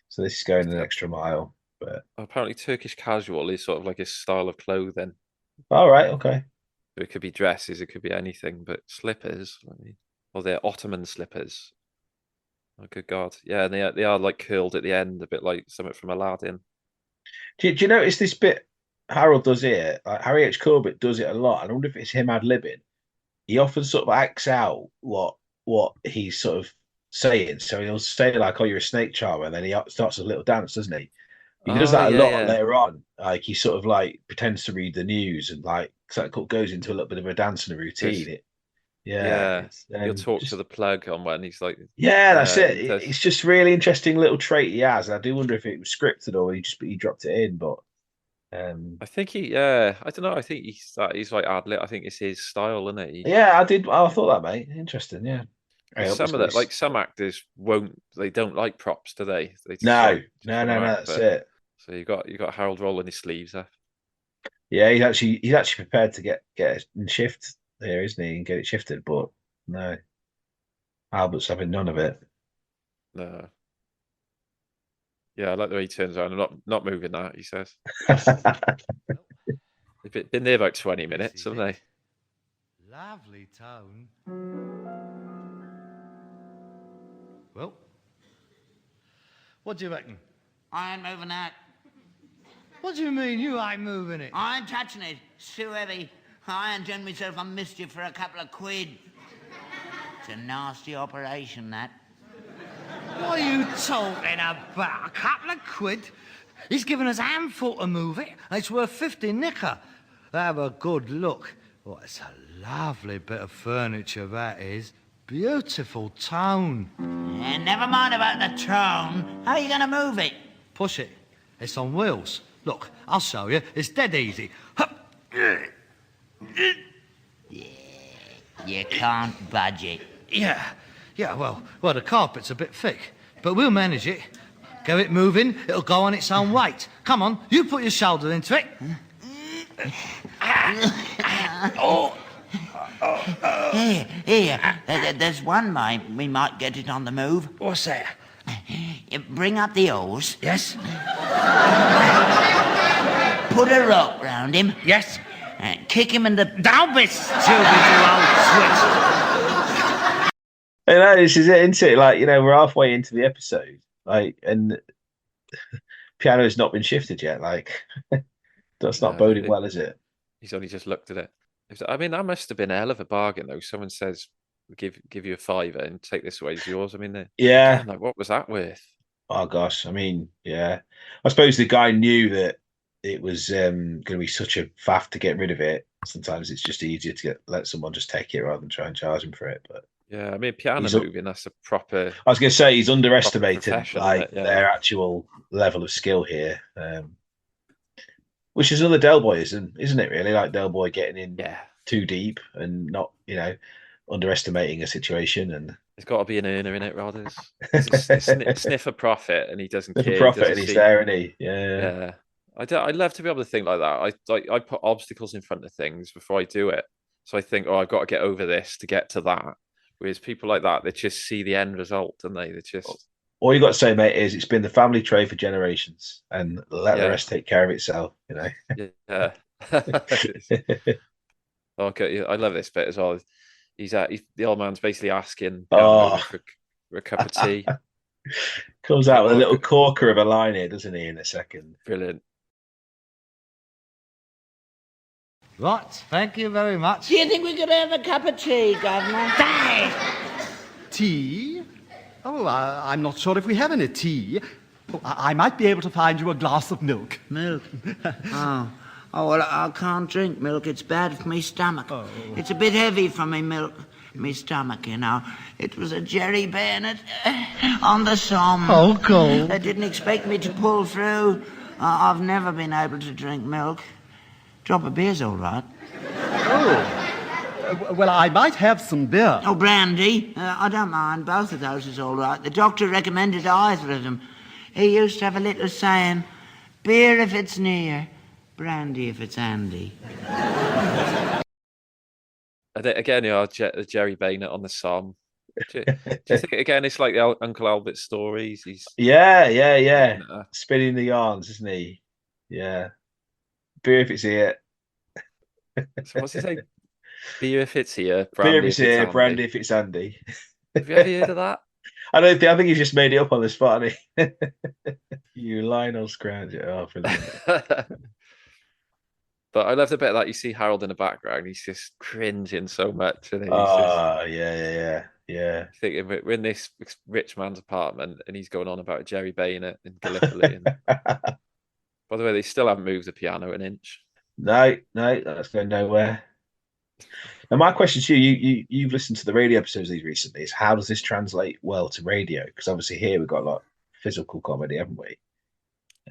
So this is going an extra mile. But apparently, Turkish casual is sort of like a style of clothing. all right, okay. It could be dresses, it could be anything, but slippers. Or they're Ottoman slippers. Oh, good God. Yeah, and they are like curled at the end, a bit like something from Aladdin. Do you notice this bit Harold does here? Like Harry H. Corbett does it a lot. I wonder if it's him ad-libbing. He often sort of acts out what he's sort of saying. So he'll say like, "Oh, you're a snake charmer," and then he starts a little dance, doesn't he? He does Oh, that a yeah, lot yeah. later on. Like he sort of like pretends to read the news and like goes into a little bit of a dance and a routine. Yeah. It's, He'll talk to the plug on when he's like, yeah, that's it. he does. It's just really interesting little trait he has. I do wonder if it was scripted or he dropped it in, but I think I don't know. I think he's like ad lib. I think it's his style, isn't it? yeah, I thought that, mate. Interesting, yeah. Some of that, like some actors they don't like props, do they? They just No, like, no, that's it. So you got Harold rolling his sleeves up. Yeah, he's actually prepared to get in shift there, isn't he? And get it shifted, but no. Albert's having none of it. No. Yeah, I like the way he turns around. I'm not moving that, he says. They've been there about 20 minutes, haven't they? Lovely tone. Well, what do you reckon? I ain't moving that. What do you mean you ain't moving it? I ain't touching it. It's too heavy. I ain't done myself a mischief for a couple of quid. It's a nasty operation, that. What are you talking about? A couple of quid? He's given us a handful to move it, and it's worth 50 nicker. Have a good look. Oh, it's a lovely bit of furniture, that is. Beautiful tone. And never mind about the tone. How are you going to move it? Push it. It's on wheels. Look, I'll show you. It's dead easy. Hup. You can't budge it. Yeah, well, the carpet's a bit thick, but we'll manage it. Get it moving, it'll go on its own weight. Come on, you put your shoulder into it. Here, there's one way we might get it on the move. What's that? You bring up the oars. Yes? Put a rope round him. Yes? Kick him in the... Don't be stupid, you old switch. I know, this is it, isn't it? Like, we're halfway into the episode, like, and piano's not been shifted yet. Like, that's not boding well, is it? He's only just looked at it. I mean, that must have been a hell of a bargain, though. Someone says, give you a fiver and take this away as yours. I mean, yeah. Like, what was that worth? Oh, gosh. I mean, yeah. I suppose the guy knew that it was going to be such a faff to get rid of it. Sometimes it's just easier to let someone just take it rather than try and charge him for it. But yeah, I mean, piano moving, that's a proper... I was going to say, he's underestimated their actual level of skill here. Which is another Del Boy, isn't it, really? Like Del Boy getting in too deep and not, underestimating a situation. And there's got to be an earner in it, rather. Sniff a profit, and he doesn't care. Profit, and he's there, isn't he? Yeah. I'd love to be able to think like that. I put obstacles in front of things before I do it. So I think, I've got to get over this to get to that. Whereas people like that, they just see the end result, don't they? They just... All you got to say, mate, is it's been the family trade for generations, and let the rest take care of itself. Yeah. Okay, I love this bit as well. The old man's basically asking for a cup of tea. Comes out with a little corker of a line here, doesn't he? In a second, brilliant. Right, thank you very much. Do you think we could have a cup of tea, Governor? Tea? Oh, I'm not sure if we have any tea. I might be able to find you a glass of milk. Milk? Oh, well, I can't drink milk. It's bad for me stomach. Oh. It's a bit heavy for me milk. Me stomach, It was a Jerry Bayonet on the Somme. Oh, God. They didn't expect me to pull through. I've never been able to drink milk. Drop of beer's all right. Oh. Well, I might have some beer. Oh, brandy. I don't mind. Both of those is all right. The doctor recommended either of them. He used to have a little saying, beer if it's near, brandy if it's handy. Again, the Jerry Bayonet on the Somme. Do you think, again, it's like the Uncle Albert stories? He's spinning the yarns, isn't he? Yeah. Beer if it's here. So what's he saying? Beer if it's here, beer if it's here, brandy if it's handy. Have you ever heard of that? I think he's just made it up on the spot. You Lionel Scrounge it off. But I love the bit that you see Harold in the background. He's just cringing so much. And yeah. Thinking we're in this rich man's apartment and he's going on about Jerry Bayonet in Gallipoli. By the way, they still haven't moved the piano an inch. No, that's going nowhere. Now, my question to you've listened to the radio episodes of these recently, is how does this translate well to radio? Because obviously here we've got a lot of physical comedy, haven't we?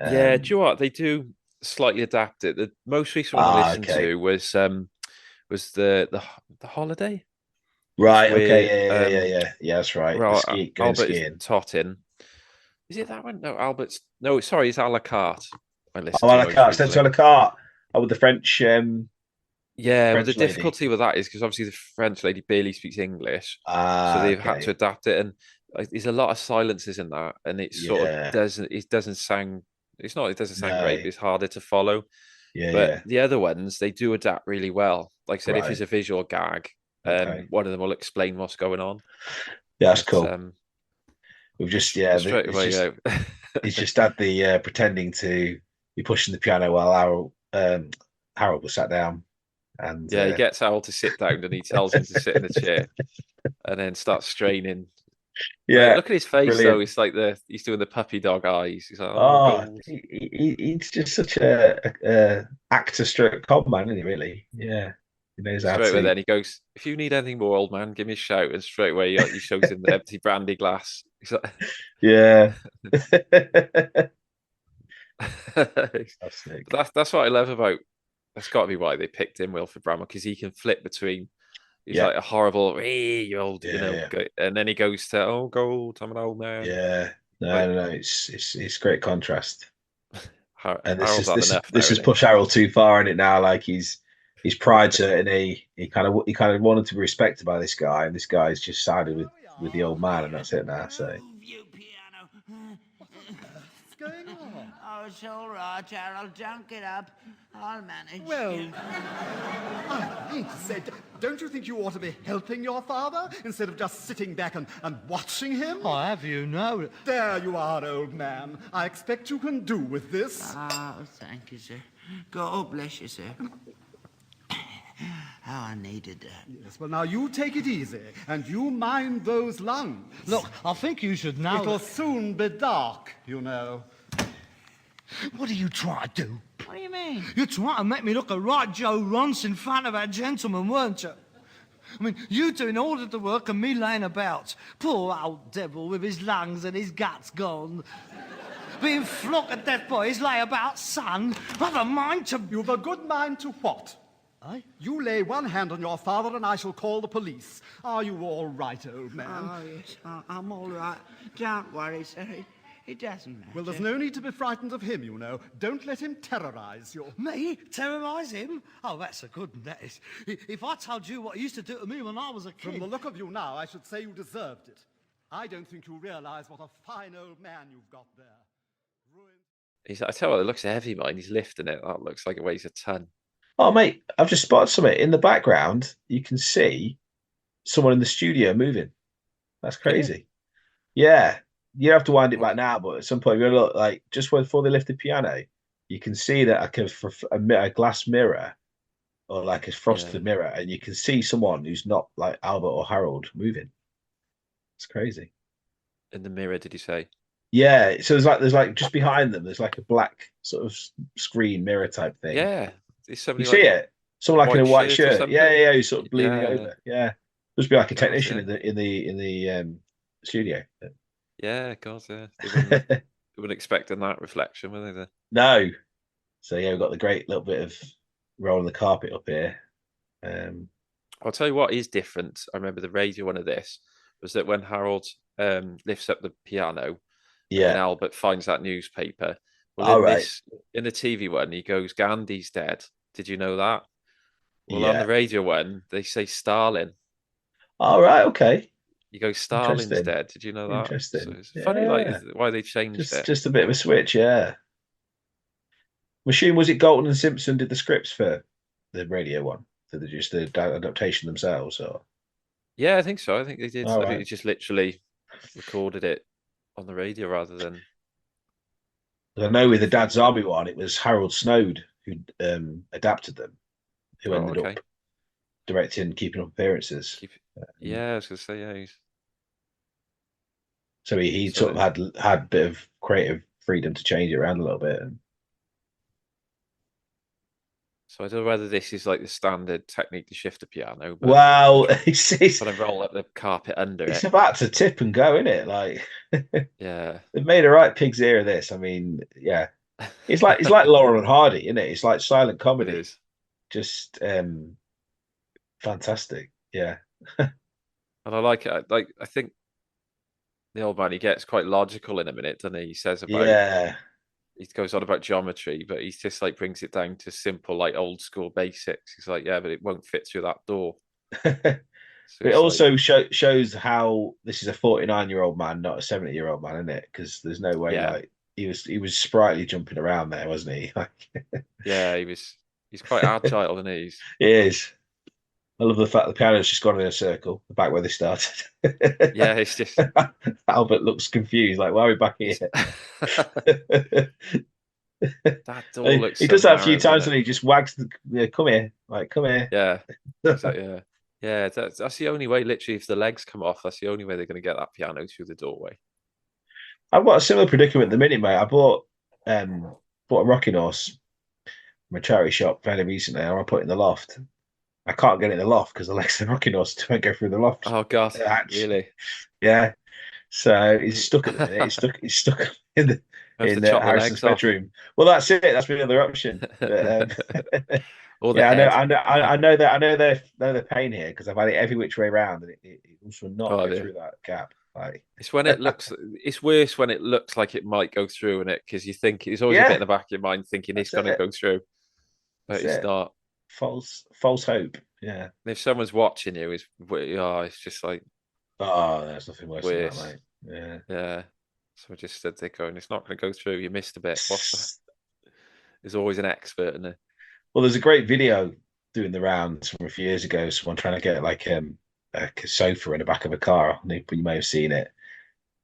Yeah, do you know what? They do slightly adapt it. The most recent one I listened to was the Holiday. Right, okay, yeah, that's right. Albert Tottin. Is it that one? No, Albert's... No, sorry, it's a la carte. A la carte. That's a la carte. Oh, with the French... but the difficulty with that is because obviously the French lady barely speaks English, so they've had to adapt it, and there's a lot of silences in that, and it doesn't sound great. It's harder to follow. The other ones, they do adapt really well. Like I said, if it's a visual gag, one of them will explain what's going on. Yeah, that's cool. We've just he's just had the pretending to be pushing the piano while Harold was sat down And he gets Harold to sit down and he tells him to sit in a chair and then starts straining. Yeah, look at his face brilliant. though. It's like he's doing the puppy dog eyes. He's like, he's just such a actor stroke con man, isn't he? Really? Yeah, he knows how straight to. away. Then he goes, "If you need anything more, old man, give me a shout." And straight away, he shows him the empty brandy glass. He's like, Yeah. that's what I love about. That's got to be why they picked him, Wilfred Bramwell, because he can flip between. He's like a horrible, you old, and then he goes to, "Oh, gold, I'm an old man." Yeah, no. It's great contrast. And Harold's this has pushed Harold too far in it now. Like his pride certainly, he kind of wanted to be respected by this guy, and this guy's just sided with the old man, and that's it now. So. What's going on? Oh, it's all right, Harold. Don't get up. I'll manage. Well, I hate to say, don't you think you ought to be helping your father instead of just sitting back and watching him? I have you know. There you are, old man. I expect you can do with this. Oh, thank you, sir. God bless you, sir. How I needed that. Yes, well, now you take it easy, and you mind those lungs. Look, I think you should know. It'll soon be dark, you know. What are you trying to do? What do you mean? You're trying to make me look a right Joe Runce in front of that gentleman, weren't you? I mean, you doing all of the work and me laying about. Poor old devil with his lungs and his guts gone. Being flogged to death by his layabout son. I've a mind to... You've a good mind to what? You lay one hand on your father and I shall call the police. Are you all right, old man? Oh, yes, I'm all right. Don't worry, sir. It doesn't matter. Well, there's no need to be frightened of him, you know. Don't let him terrorise you. Me? Terrorise him? Oh, that's a good one, that is. If I told you what he used to do to me when I was a kid... From the look of you now, I should say you deserved it. I don't think you realise what a fine old man you've got there. I tell you what, it looks heavy, man. He's lifting it. That looks like it weighs a ton. Oh, mate, I've just spotted something. In the background, you can see someone in the studio moving. That's crazy. Yeah. You have to wind it back now, but at some point, you're going to look like just before they lift the piano, you can see that a glass mirror or like a frosted mirror, and you can see someone who's not like Albert or Harold moving. It's crazy. In the mirror, did you say? Yeah. So there's like just behind them, there's like a black sort of screen mirror type thing. Yeah. You see it? Someone like in a white shirt. Yeah, who's sort of bleeding over. Yeah. Must be like a technician in the studio. Yeah, God, yeah. They weren't expecting that reflection, were they? No. So yeah, we've got the great little bit of rolling the carpet up here. I'll tell you what is different. I remember the radio one of this was that when Harold lifts up the piano, and Albert finds that newspaper. Well, in the TV one, he goes, "Gandhi's dead." Did you know that? Well, on the radio one, they say Stalin. All right, okay. You go, Stalin's dead. Did you know that? Interesting. So it's funny, like why they changed it. Just a bit of a switch, yeah. Machine, was it Galton and Simpson did the scripts for the radio one? Did they just the adaptation themselves, or? Yeah, I think so. I think they did. Oh, I think they just literally recorded it on the radio rather than. I know with the Dad's Army one, it was Harold Snowd who adapted them, who ended up directing, keeping up appearances. I was going to say, yeah. So he sort of had a bit of creative freedom to change it around a little bit. So I don't know whether this is like the standard technique to shift a piano. But wow, it's kind of roll up the carpet under it. It's about to tip and go, isn't it? Like, yeah, they've made a right pig's ear of this. I mean, yeah, it's like Laurel and Hardy, isn't it? It's like silent comedy. It is. Just fantastic, yeah. And I like it. I think the old man, he gets quite logical in a minute, doesn't he? He says about he goes on about geometry, but he just like brings it down to simple, like old school basics. He's like, yeah, but it won't fit through that door. So it also shows how this is a 49-year-old man, not a 70-year-old man, isn't it? Because there's no way like he was sprightly jumping around there, wasn't he? Yeah, he's quite agile, isn't he? He is. I love the fact the piano's just gone in a circle, back where they started. Yeah, it's just Albert looks confused, like, why are we back here? That door looks. He does that a few times, and he just wags come here. Like, come here. Yeah. Yeah. That's the only way. Literally, if the legs come off, that's the only way they're going to get that piano through the doorway. I've got a similar predicament at the minute, mate. I bought a rocking horse from a charity shop fairly recently. I want to put it in the loft. I can't get it in the loft because the legs of the rocking horse don't go through the loft. Oh God, really? Yeah. So he's stuck at the minute. He's stuck in Harrison's bedroom. Well, that's it. That's the other option. But, yeah, I know the pain here because I've had it every which way around, and it also not go through that gap. Like it's when it looks, it's worse when it looks like it might go through in it because you think it's always a bit in the back of your mind thinking it's going to go through, but it's not. False hope. Yeah. And if someone's watching you, it's just like, oh, there's nothing worse than that, mate. Yeah. Yeah. So I just stood there going, it's not going to go through. You missed a bit. There's always an expert in it. Well, there's a great video doing the rounds from a few years ago. Someone trying to get like a sofa in the back of a car. You may have seen it.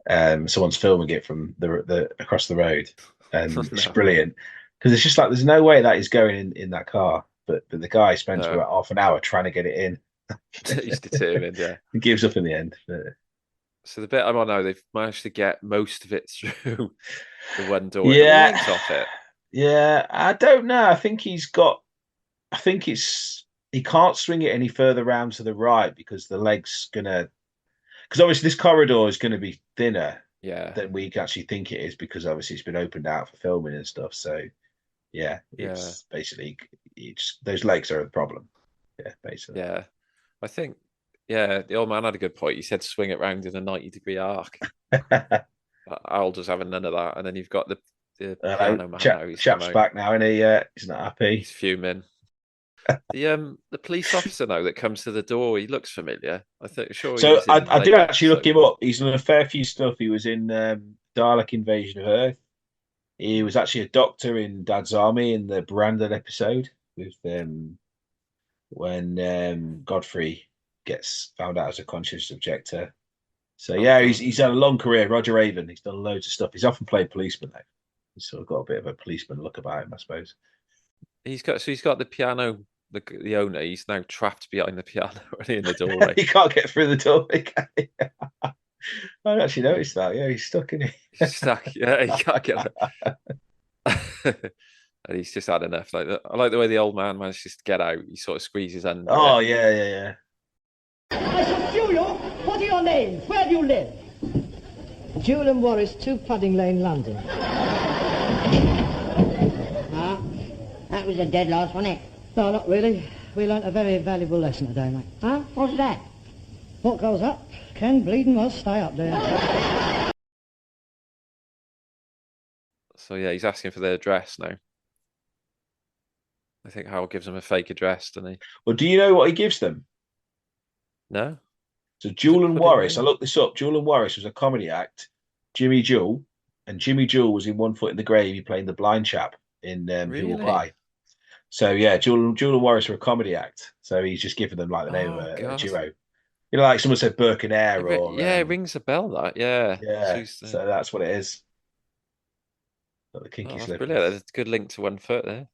Someone's filming it from the across the road, and it's brilliant because it's just like there's no way that is going in that car. But the guy spends about half an hour trying to get it in. He's determined, yeah. He gives up in the end. But... So the bit I'm on now, they've managed to get most of it through the one door. Yeah, off it. Yeah, I don't know. I think he can't swing it any further round to the right because the leg's gonna. Because obviously this corridor is going to be thinner than we actually think it is because obviously it's been opened out for filming and stuff. So it's basically those legs are the problem. Yeah, basically. Yeah, I think the old man had a good point. He said swing it round in a 90-degree arc. Al does having none of that, and then you've got the piano man now. Chap's back now, and he's not happy. He's fuming. The police officer now that comes to the door, he looks familiar. I did actually look him up. He's done a fair few stuff. He was in Dalek Invasion of Earth. He was actually a doctor in Dad's Army in the Brandon episode with when Godfrey gets found out as a conscious objector. So he's had a long career. Roger Avon. He's done loads of stuff. He's often played policeman though. He's sort of got a bit of a policeman look about him, I suppose. He's got the piano. The owner, he's now trapped behind the piano in the doorway. He can't get through the doorway. I actually noticed that. Yeah, he's stuck in it. He's stuck. Yeah, he can't get it. And he's just had enough. I like the way the old man manages to get out. He sort of squeezes under. Oh, yeah. I said, Julian, what are your names? Where do you live? Julian Morris, 2 Pudding Lane, London. That was a dead loss, wasn't it? No, not really. We learnt a very valuable lesson today, mate. Huh? What's that? What goes up can bleeding well stay up there. So he's asking for their address now. I think Howell gives them a fake address, doesn't he? Well, do you know what he gives them? No. So Julian Morris, I looked this up. Julian Morris was a comedy act. Jimmy Jewell, and Jimmy Jewell was in One Foot in the Grave. He played the blind chap in Who Will Buy. So Julian Morris were a comedy act. So he's just given them like the name of a duo. You know, like someone said Burke and Air, or it rings a bell. That yeah. So that's what it is. The Kinky Slip. Brilliant. That's a good link to One Foot there.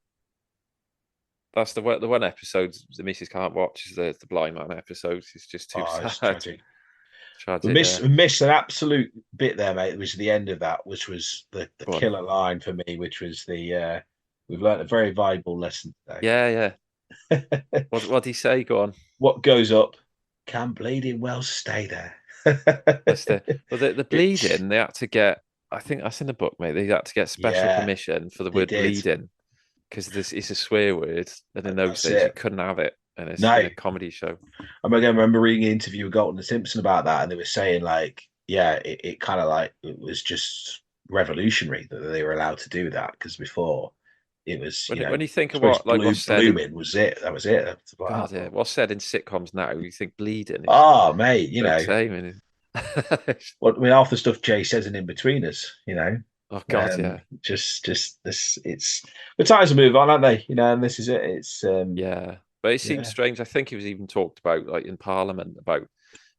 That's the one episode the missus can't watch is the blind man episode. It's just too sad. It's tragic. We missed an absolute bit there, mate. It was the end of that, which was the killer line for me, which was the we've learned a very valuable lesson today. Yeah. What did he say? Go on. What goes up can bleeding well stay there. The bleeding, they had to get, I think that's in the book, mate. They had to get special permission for the word bleeding because it's a swear word, and in those days you couldn't have it. And it's in a comedy show. I remember reading an interview with Galton and Simpson about that, and they were saying it kind of like it was just revolutionary that they were allowed to do that because before it was when you think of what's said, blooming was it. That was it. God, yeah. What's said in sitcoms now? You think bleeding? Oh, mate, same. Half the stuff Jay says in Betweeners, Oh God, just this. It's the times will move on, aren't they? And this is it. It's But it seems strange. I think it was even talked about, like in Parliament, about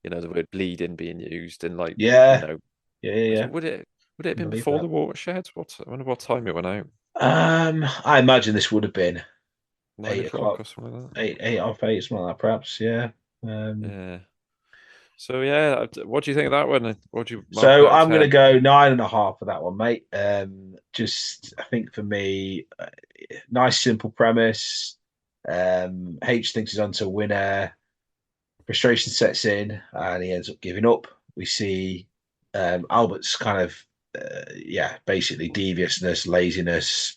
the word bleeding being used, and Would it have been before the watershed? I wonder what time it went out. I imagine this would have been. 9 o'clock or something like that. 8:30, something like that, perhaps. Yeah. Yeah. So yeah, what do you think of that one? What do you mark So out of I'm going to 10? go 9.5 for that one, mate. Just I think for me, nice simple premise. H thinks he's onto a winner. Frustration sets in, and he ends up giving up. We see Albert's kind of basically deviousness, laziness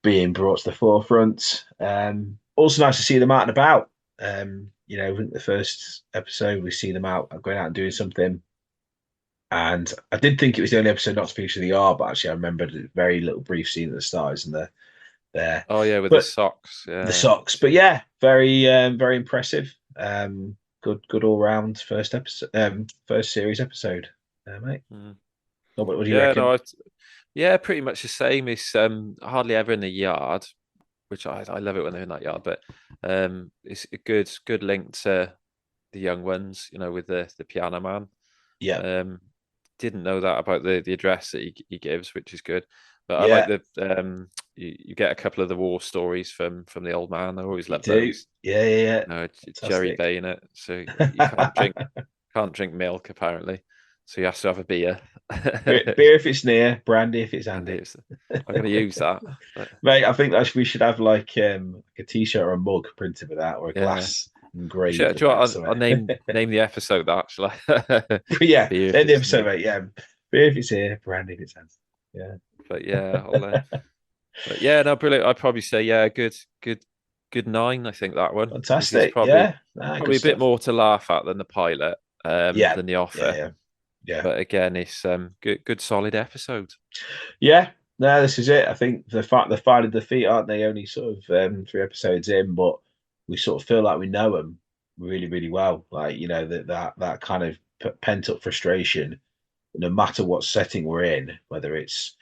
being brought to the forefront. Also nice to see them out and about. I think the first episode we see them out going out and doing something. And I did think it was the only episode not to feature the R, but actually I remembered a very little brief scene at the start, isn't there? Oh yeah, with the But socks. Yeah. the socks. But yeah, very impressive. Good all round first episode, first series episode, mate. What do you reckon? Yeah, pretty much the same. It's hardly ever in the yard, which I love it when they're in that yard. But it's a good link to the young ones, with the piano man. Yeah. Didn't know that about the address that he gives, which is good. But I Yeah. like the you get a couple of the war stories from the old man. I always love do. those. Yeah. Jerry Bay in it, so you can't drink milk apparently, so you have to have a beer. Beer if it's near, brandy if it's handy. I'm going to use that, mate. I think we should have like a t-shirt or a mug printed with that, or a glass engraved. I'll name the episode that, shall I? Yeah, name the episode, mate. Yeah, beer if it's here, brandy if it's handy. Yeah, but yeah, no, brilliant. I'd probably say good 9. I think that one. Fantastic. Probably a bit more to laugh at than the pilot, than The Offer. Yeah. But again, it's good solid episode. Yeah. No, this is it. I think they're finding their feet, aren't they? Only sort of 3 episodes in, but we sort of feel like we know them really, really well. Like, that kind of pent up frustration, no matter what setting we're in, whether it's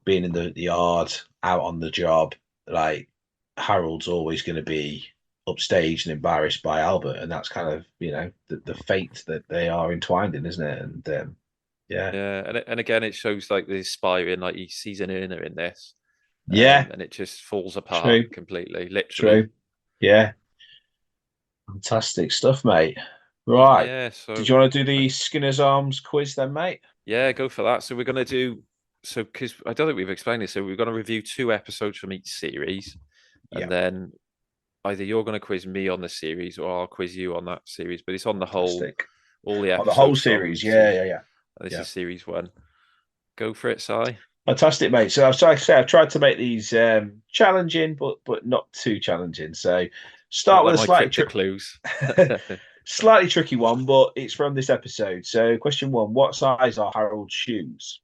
being in the yard, out on the job, like Harold's always going to be upstaged and embarrassed by Albert, and that's kind of the fate that they are entwined in, isn't it? And and again, it shows like the aspiring, like he sees an earner in this, and it just falls apart completely, literally. True. Yeah, fantastic stuff, mate. Right. Yeah. So, did you want to do the Skinner's Arms quiz then, mate? Yeah, go for that. So we're going to do. So, because I don't think we've explained this, so we're going to review 2 episodes from each series, and then either you're going to quiz me on the series or I'll quiz you on that series. But it's on the whole, all the episodes. The whole series, yeah. This is series 1. Go for it, Si. Fantastic, mate. So I've tried to make these challenging, but not too challenging. So start with a slightly tricky one, but it's from this episode. So question 1: what size are Harold's shoes?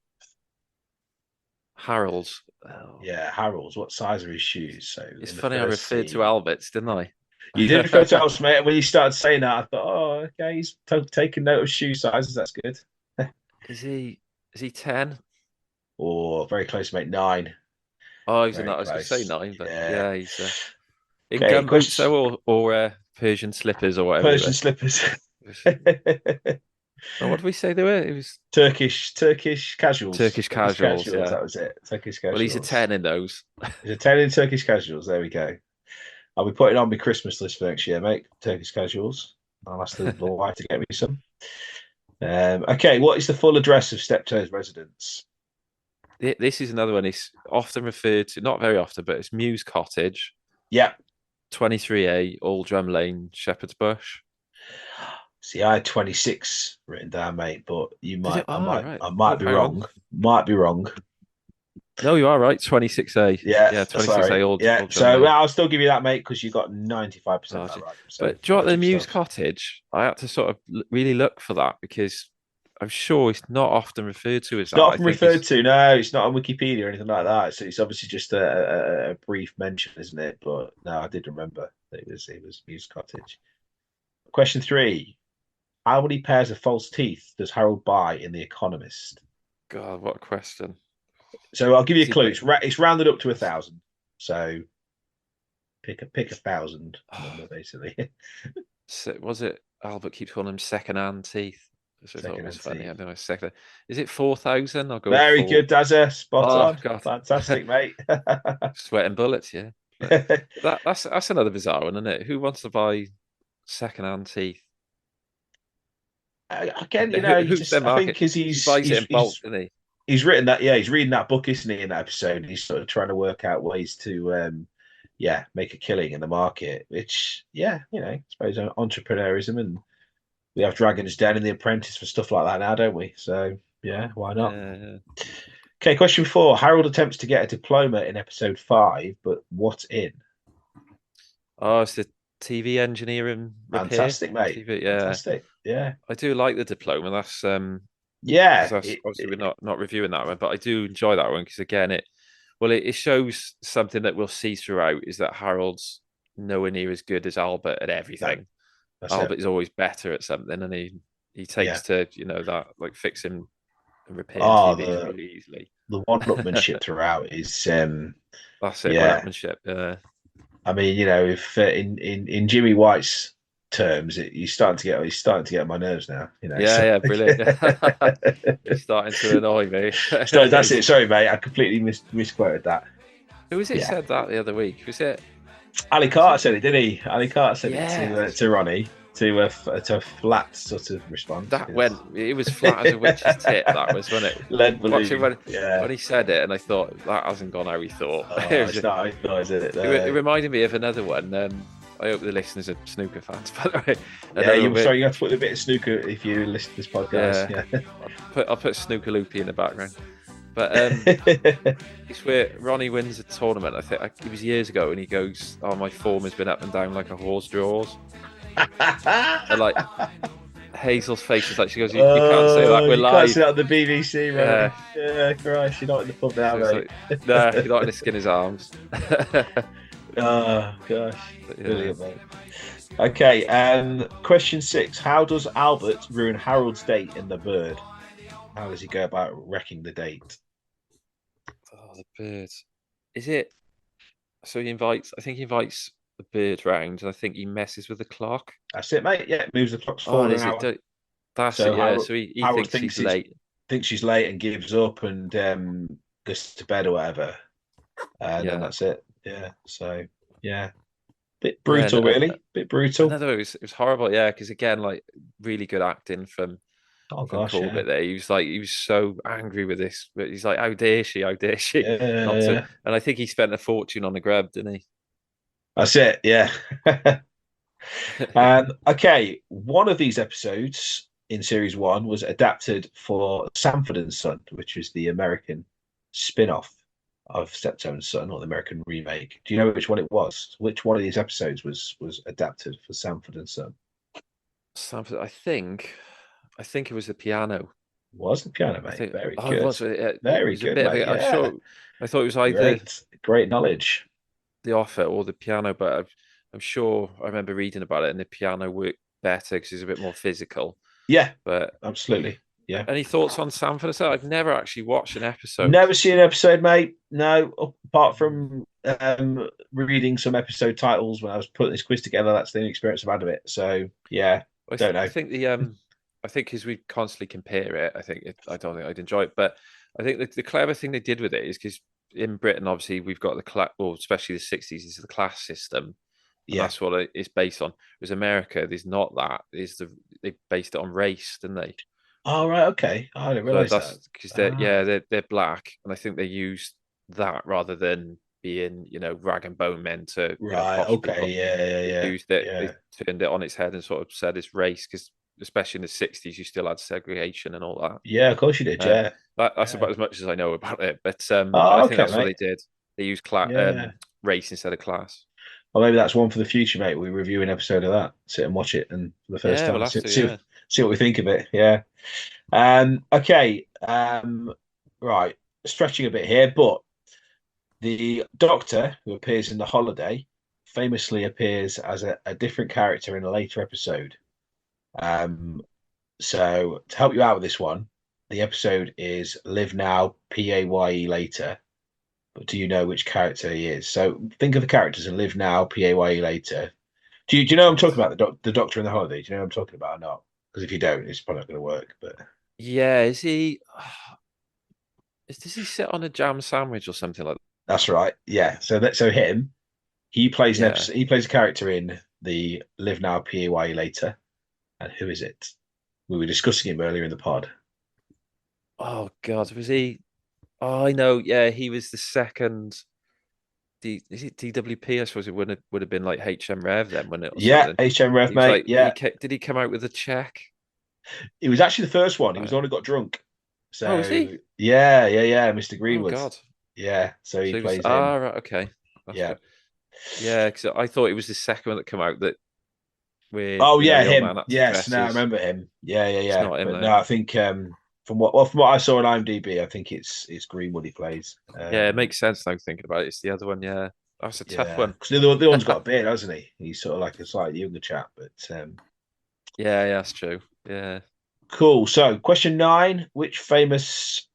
Harold's. Oh. Yeah, Harold's. What size are his shoes? So it's funny I referred to Albert's, didn't I? You did refer to Albert's, mate. When you started saying that, I thought, oh, okay, he's taking note of shoe sizes. That's good. Is he 10? Or very close, mate. 9. Oh, he's not. I was going to say 9, but yeah he's in gumboots or Persian slippers or whatever. Persian slippers. Oh, what did we say they were? It was Turkish casuals. Turkish casuals, yeah. That was it. Turkish casuals. Well, he's a 10 in those. He's a 10 in Turkish casuals. There we go. I'll be putting on my Christmas list for next year, mate. Turkish casuals. I'll ask the wife to get me some. Okay, what is the full address of Steptoe's residence? This is another one. It's often referred to, not very often, but it's Mews Cottage. Yeah. 23A, Old Drum Lane, Shepherd's Bush. See, I had 26 written down, mate, but I might be wrong. Might be wrong. No, you are right. 26A. Yeah, 26A. Old so I'll still give you that, mate, because you got 95% right. So, but do you know what, the Mews Cottage? I had to sort of really look for that because I'm sure it's not often referred to as that. Not often referred to. No, it's not on Wikipedia or anything like that. So it's obviously just a brief mention, isn't it? But no, I did remember that it was Mews Cottage. Question 3. How many pairs of false teeth does Harold buy in The Economist? God, what a question. So I'll give you a clue. It's rounded up to 1,000. So pick 1,000 number, basically. So was it Albert keeps calling them second-hand teeth? Which I thought was funny. I don't know. Second. Is it 4,000? I'll go. Very good, Daz. Spot on. God. Fantastic, mate. Sweating bullets, yeah. That's another bizarre one, isn't it? Who wants to buy second-hand teeth? Again, Who's their I think market? because He buys it in bulk, doesn't he? he's written that. Yeah, he's reading that book, isn't he? In that episode, he's sort of trying to work out ways to, make a killing in the market. Which, I suppose entrepreneurism, and we have Dragon's Den and The Apprentice for stuff like that now, don't we? So yeah, why not? Okay, question 4. Harold attempts to get a diploma in episode 5, but what's in? Oh, it's the TV engineering repair. Fantastic, mate. TV, yeah. Fantastic. Yeah. I do like the diploma. That's obviously we're not reviewing that one, but I do enjoy that one because again it shows something that we'll see throughout is that Harold's nowhere near as good as Albert at everything. Albert is always better at something, and he takes to that like fixing and repairing TV really easily. The one-upmanship throughout is that's it. One-upmanship. Yeah. I mean, if in Jimmy White's terms, he's starting to get on my nerves now. Yeah, brilliant. He's starting to annoy me. So that's it. Sorry, mate. I completely misquoted that. Who was it said that the other week? Was it Ali Carter said it, didn't he? Ali Carter said it to Ronnie to a flat sort of response. It was flat as a witch's tit. That was, wasn't it? When he said it, and I thought that hasn't gone how he thought. It's not, is it? It reminded me of another one. I hope the listeners are snooker fans, by the way. Sorry, you have to put a bit of snooker if you listen to this podcast. Yeah. I'll put Snooker Loopy in the background. But it's where Ronnie wins a tournament. I think it was years ago, and he goes, "Oh, my form has been up and down like a horse draws." And like Hazel's face is like she goes, "You can't say that. We're live. You can't say that on the BBC, right? Yeah, Christ, you're not in the pub now, mate. No, you're not in the skin his arms." Oh gosh, brilliant, mate. Okay, question 6. How does Albert ruin Harold's date in The Bird? How does he go about wrecking the date? Oh, The Bird. Is it? So I think he invites the bird round, and I think he messes with the clock. That's it, mate. Yeah, moves the clock's forward an hour. That's it. Yeah. So he thinks she's late. Thinks she's late and gives up and goes to bed or whatever. And then that's it. Yeah. So bit brutal, really. Bit brutal. It was horrible. Yeah, because again, like really good acting from. Oh gosh, Corbett there. He was so angry with this. But he's like, "How dare she? How dare she?" And I think he spent a fortune on the grub, didn't he? That's it. Yeah. Okay, one of these episodes in series 1 was adapted for Sanford and Son, which was the American spin-off of Steptoe and Son, or the American remake. Do you know which one it was? Which one of these episodes was adapted for Sanford and Son? Sanford, I think it was the piano. Was the piano, mate? Very good. It was, very good, mate. I'm sure. I thought it was either great knowledge, the offer or the piano, but I'm sure I remember reading about it, and the piano worked better because it's a bit more physical. Yeah, but absolutely. Yeah. Any thoughts on Sanford? I've never actually watched an episode. Never seen an episode, mate. No, apart from reading some episode titles when I was putting this quiz together. That's the only experience I've had of it. So yeah, don't know. I think I think as we constantly compare it, I don't think I'd enjoy it. But I think the clever thing they did with it is because in Britain, obviously, we've got especially the 60s, is the class system. That's what it's based on. Whereas America, there's not that. They based it on race, didn't they? Oh right, okay. I didn't realize that because they're black, and I think they used that rather than being rag and bone men to okay, used it. They turned it on its head and sort of said it's race because especially in the 60s, you still had segregation and all that. Yeah, of course you did. That's about as much as I know about it. But I think that's what they did. They used race instead of class. Well, maybe that's one for the future, mate. We review an episode of that. Sit and watch it, and for the first time, see what we think of it. Yeah. Okay. Right. Stretching a bit here, but the Doctor who appears in The Holiday famously appears as a different character in a later episode. So to help you out with this one, the episode is Live Now, PAYE Later. But do you know which character he is? So think of the characters and Live Now, PAYE Later. Do you know what I'm talking about? The Doctor in The Holiday. Do you know what I'm talking about or not? Because if you don't, it's probably not going to work. But yeah, is he? Does he sit on a jam sandwich or something like that? That's right. Yeah. So him. He plays an episode, he plays a character in the Live Now, PAYE Later. And who is it? We were discussing him earlier in the pod. Oh God, was he? Oh, I know. Yeah, he was the second. Is it DWP? I suppose it would have been like HM Rev then, wouldn't it, or Yeah, something? HM Rev, He was mate. like, Yeah, did he come out with a check? he was actually the first one. He was Uh, the one who got drunk. oh, was So he? yeah, Mr. Oh Greenwood. God. Yeah, so he So he was. plays him. Right, okay, that's Yeah. good. Yeah, because I thought it was the second one that come out that where Oh the yeah, old man him. had to Yes, dress now I as. remember him. Yeah, It's not him But though. no, I think from what I saw on IMDb, I think it's Greenwood he plays. Yeah, it makes sense now thinking about it. It's the other one. Yeah, that's a tough Yeah, one. because the other one's got a beard, hasn't he? He's sort of like a slightly younger chap, but Yeah, that's true. Yeah. cool. So, question 9: which famous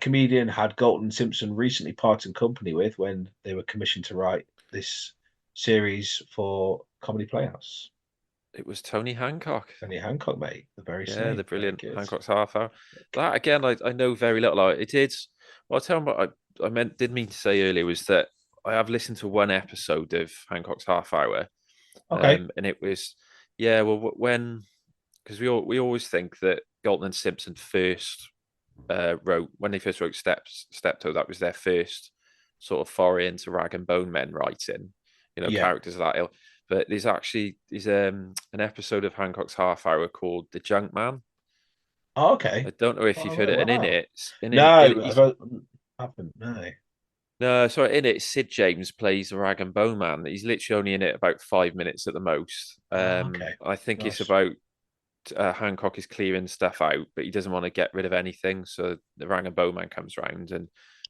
comedian had Galton and Simpson recently parted company with when they were commissioned to write this series for Comedy Playhouse? It was Tony Hancock. Tony Hancock, mate. The very Yeah, same. the brilliant Very good. Hancock's Half Hour. That again, I know very little. It did. Well, I'll tell you what did mean to say earlier was that I have listened to one episode of Hancock's Half Hour, Okay. and it was yeah. Well, when because we always think that Galton and Simpson first wrote when they first wrote Steptoe, that was their first sort of foray into rag and bone men writing, Yeah. characters of that ilk. But there's an episode of Hancock's Half Hour called The Junk Man. Oh, okay. I don't know if you've heard it, and in Wow. it, No, I haven't. No. no, sorry, in it, Sid James plays a rag and bone man. He's literally only in it about 5 minutes at the most. Okay. I think it's Nice. about Hancock is clearing stuff out, but he doesn't want to get rid of anything. So the rag and bone man comes round, and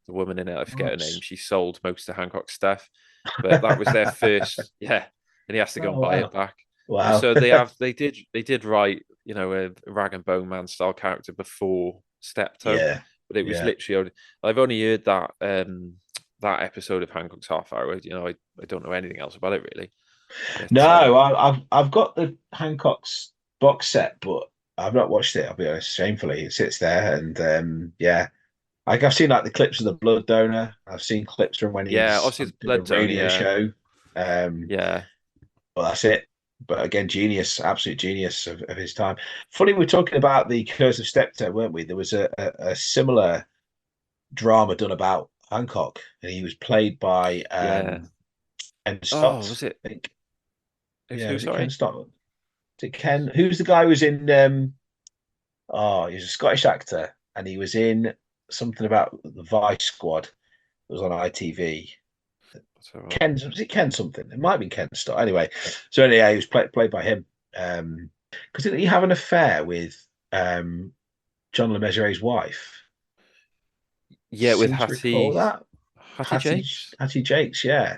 the woman in it, I forget her Nice. name, she sold most of Hancock's stuff, but that was their first, yeah, and he has to go and buy it back. Wow. So they did write, a rag and bone man style character before Steptoe, Yeah. but it was literally I've only heard that that episode of Hancock's Half Hour. I don't know anything else about it really. But, No, I've got the Hancock's box set, but I've not watched it. I'll be honest. Shamefully, it sits there, and yeah, I've seen like the clips of the blood donor. I've seen clips from when yeah, he's obviously the doing a blood donor, radio show. Yeah. Well, that's it. But again, genius, absolute genius of his time. Funny, we're talking about the Curse of Steptoe, weren't we? There was a similar drama done about Hancock, and he was played by Ken Stott. Was it? I think. Who, Was it sorry? Ken Stott? Was it Ken? Who's the guy who was in? He's a Scottish actor, and he was in something about the Vice Squad. It was on ITV. Ken, was it Ken something? It might have been Ken Stott. Anyway, so anyway, he was played by him. Because didn't he have an affair with John Le Mesureur's wife? Yeah, with Seems to recall that. Hattie Jakes. Hattie Jakes, yeah.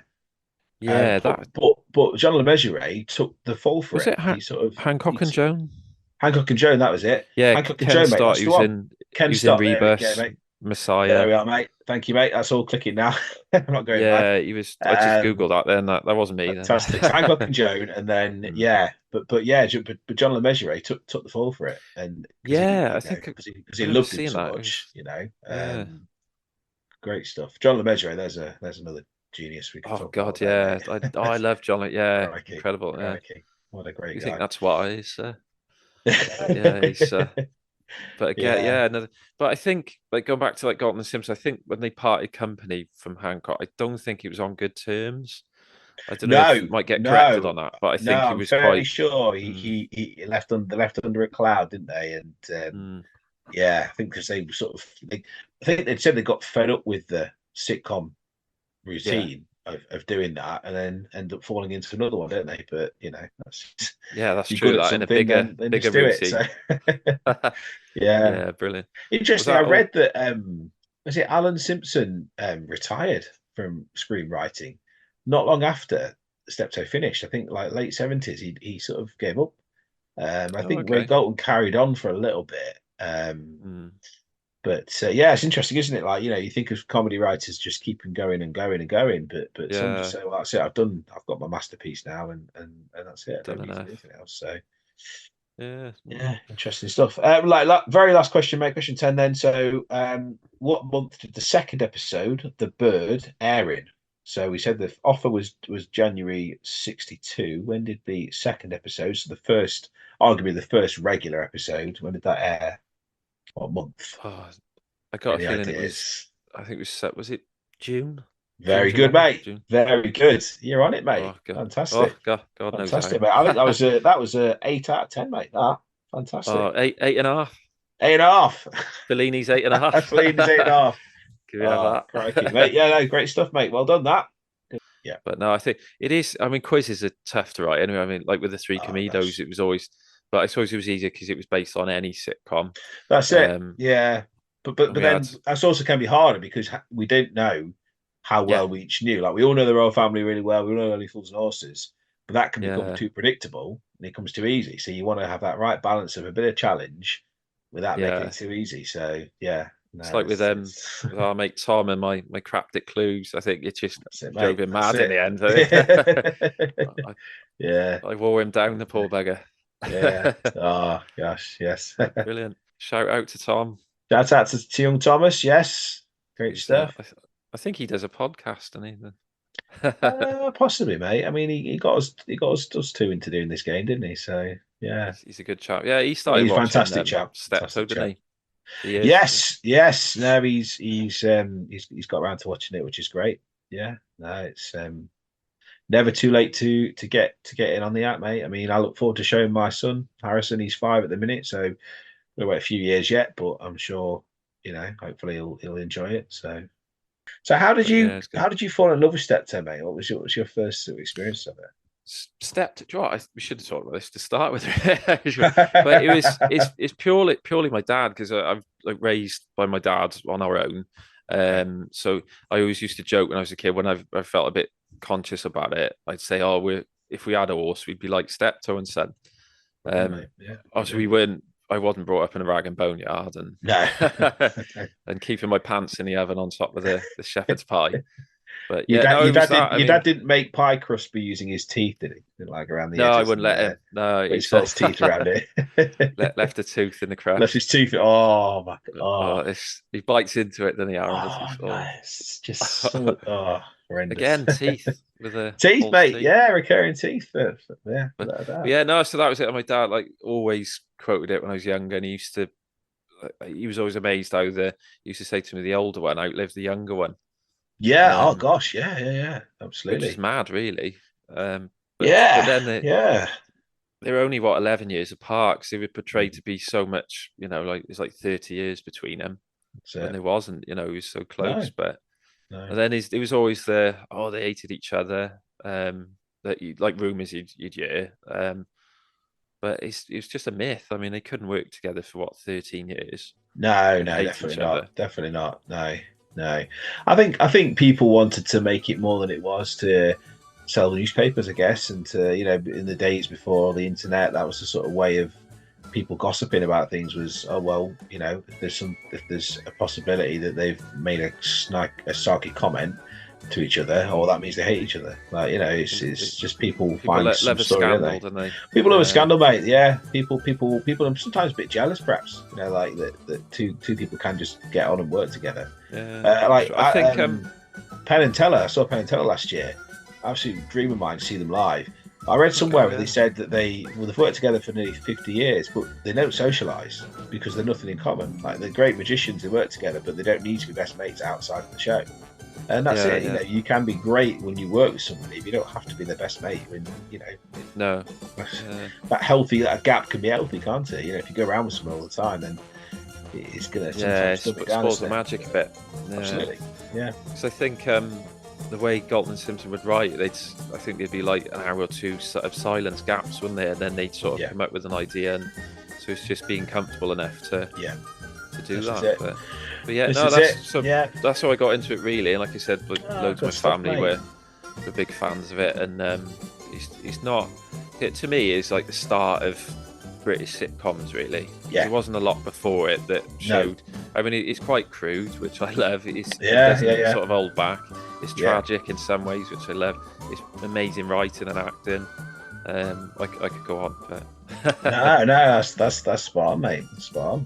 Yeah, but John Le Mesurier took the fall for was it. He sort of Hancock and Joan. Hancock and Joan, that was it. Yeah, Hancock Ken and Joan, Stott, mate. That's the one. Ken Stott, in there we go, Rebus, mate. Messiah. There we are, mate. Thank you, mate. That's all clicking now. I'm not going back. He was. I just googled that. Then that wasn't me. Fantastic. So Hancock and Joan, and then but John Le Mesurier took the fall for it, and I think because he loved him so much, great stuff. John Le Mesurier, there's another genius we could talk about. I love John. Yeah, Crikey, incredible. crikey. What a great guy. You think that's wise? Yeah, he's. But again, but I think going back to Galton and Simpson, I think when they parted company from Hancock, I don't think it was on good terms. I don't know if you might get corrected on that, but I think he was fairly quite sure he left under a cloud, didn't they? And I think because they sort of, I think they said they got fed up with the sitcom routine of doing that, and then end up falling into another one, don't they? But that's true. That in a bigger routine. Yeah, brilliant. Interesting. I read that was it Alan Simpson retired from screenwriting not long after Steptoe finished. I think like late 70s. He sort of gave up. I think Ray Galton carried on for a little bit. But it's interesting, isn't it? Like, you think of comedy writers just keeping going and going and going, but some just say, "Well, that's it. I've got my masterpiece now, and that's it. I don't need to do anything else." So, interesting stuff. Very last question, mate. Question 10. Then, so what month did the second episode, The Bird, air in? So we said the offer was January 62. When did the second episode? So arguably the first regular episode. When did that air? What month? Oh, I got Any a feeling ideas? it was. I think it was set. Was it June? Very June, good, July? mate. June. Very good. You're on it, mate. Oh God. Fantastic. Oh God knows Fantastic, how. mate. I think that was a 8 out of 10, mate. Fantastic. Oh, eight and a half. 8.5. Bellini's 8.5. Fellini's 8.5. Can we have that? Crikey, mate. Yeah, no, great stuff, mate. Well done, that. Yeah. But no, I think it is. I mean, quizzes are tough to write anyway. I mean, like with the Three Comedos, it was always, but I suppose it was easier because it was based on any sitcom. That's it. Yeah. But then that's also can be harder because we don't know how well we each knew. Like, we all know the Royal Family really well. We all know Only Fools and Horses, but that can become too predictable and it comes too easy. So you want to have that right balance of a bit of challenge without making it too easy. So yeah. No, it's like with our mate Tom and my cryptic clues. I think it just drove him mad in the end. I wore him down, the poor beggar. Yeah. Oh gosh, yes. Brilliant. Shout out to Tom. Shout out to young Thomas. Yes, great stuff. I think he does a podcast, doesn't he? Possibly, mate. I mean, he got us two into doing this game, didn't he? So yeah, he's a good chap. Yeah, he started. He's a watching, fantastic chap. Steptoe, didn't he? Yes. No, he's got around to watching it, which is great. Yeah, no, it's never too late to get in on the app, mate. I mean, I look forward to showing my son Harrison. He's 5 at the minute, so we'll wait a few years yet, but I'm sure hopefully he'll enjoy it. So how did you fall in love with Steptoe, mate? What was your first sort of experience of it? Steptoe, we should have talked about this to start with, but it's purely my dad, because I'm like raised by my dad on our own. So I always used to joke when I was a kid, when I felt a bit conscious about it, I'd say, if we had a horse, we'd be like Steptoe and Son. Obviously I wasn't brought up in a rag and bone yard and and keeping my pants in the oven on top of the shepherd's pie. But your dad didn't make pie crust by using his teeth, did he? Like around the edges. I wouldn't let him. No, he got his teeth around it. left a tooth in the crust. Left his tooth. Oh my God! He bites into it, doesn't he, Aaron? It's just so horrendous. Again, teeth with a teeth, mate. Teeth. Yeah, recurring teeth. So that was it. My dad always quoted it when I was younger, and he was always amazed how he used to say to me, the older one outlived the younger one. Yeah. Oh gosh. Yeah. Absolutely. Which is mad, really. But then they're only 11 years apart, because they were portrayed to be so much. It's like 30 years between them, and there wasn't. It was so close. But and then it was always they hated each other. That rumors you'd hear. But it's just a myth. I mean, they couldn't work together for 13 years. No, definitely not. No. I think people wanted to make it more than it was to sell newspapers, I guess, and to in the days before the internet, that was the sort of way of people gossiping about things. Was if there's a possibility that they've made a snarky comment to each other, that means they hate each other. It's just people find some story, don't they? People love a scandal, mate. Yeah, people are sometimes a bit jealous, perhaps. That two people can just get on and work together. I think Penn and Teller. I saw Penn and Teller last year. Absolute dream of mine to see them live. I read somewhere where they said that they've worked together for nearly 50 years, but they don't socialise because they're nothing in common. Like, they're great magicians, they work together, but they don't need to be best mates outside of the show. And that's it. Yeah. You can be great when you work with somebody, but you don't have to be their best mate. No. That gap can be healthy, can't it? If you go around with someone all the time, then it's going to it spoils the magic a bit. Yeah. Absolutely. Yeah. So I think the way Galton and Simpson would write, I think there'd be like an hour or two sort of silence gaps, wouldn't there? And then they'd sort of come up with an idea, and so it's just being comfortable enough to do that. But that's how I got into it, really. And like I said, loads of my family were big fans of it, and it's not. It to me is like the start of British sitcoms, really. Yeah. There wasn't a lot before it that showed. I mean, it's quite crude, which I love. It doesn't sort of hold back. It's tragic in some ways, which I love. It's amazing writing and acting. I could go on, but no, that's spot on, mate. Spot on.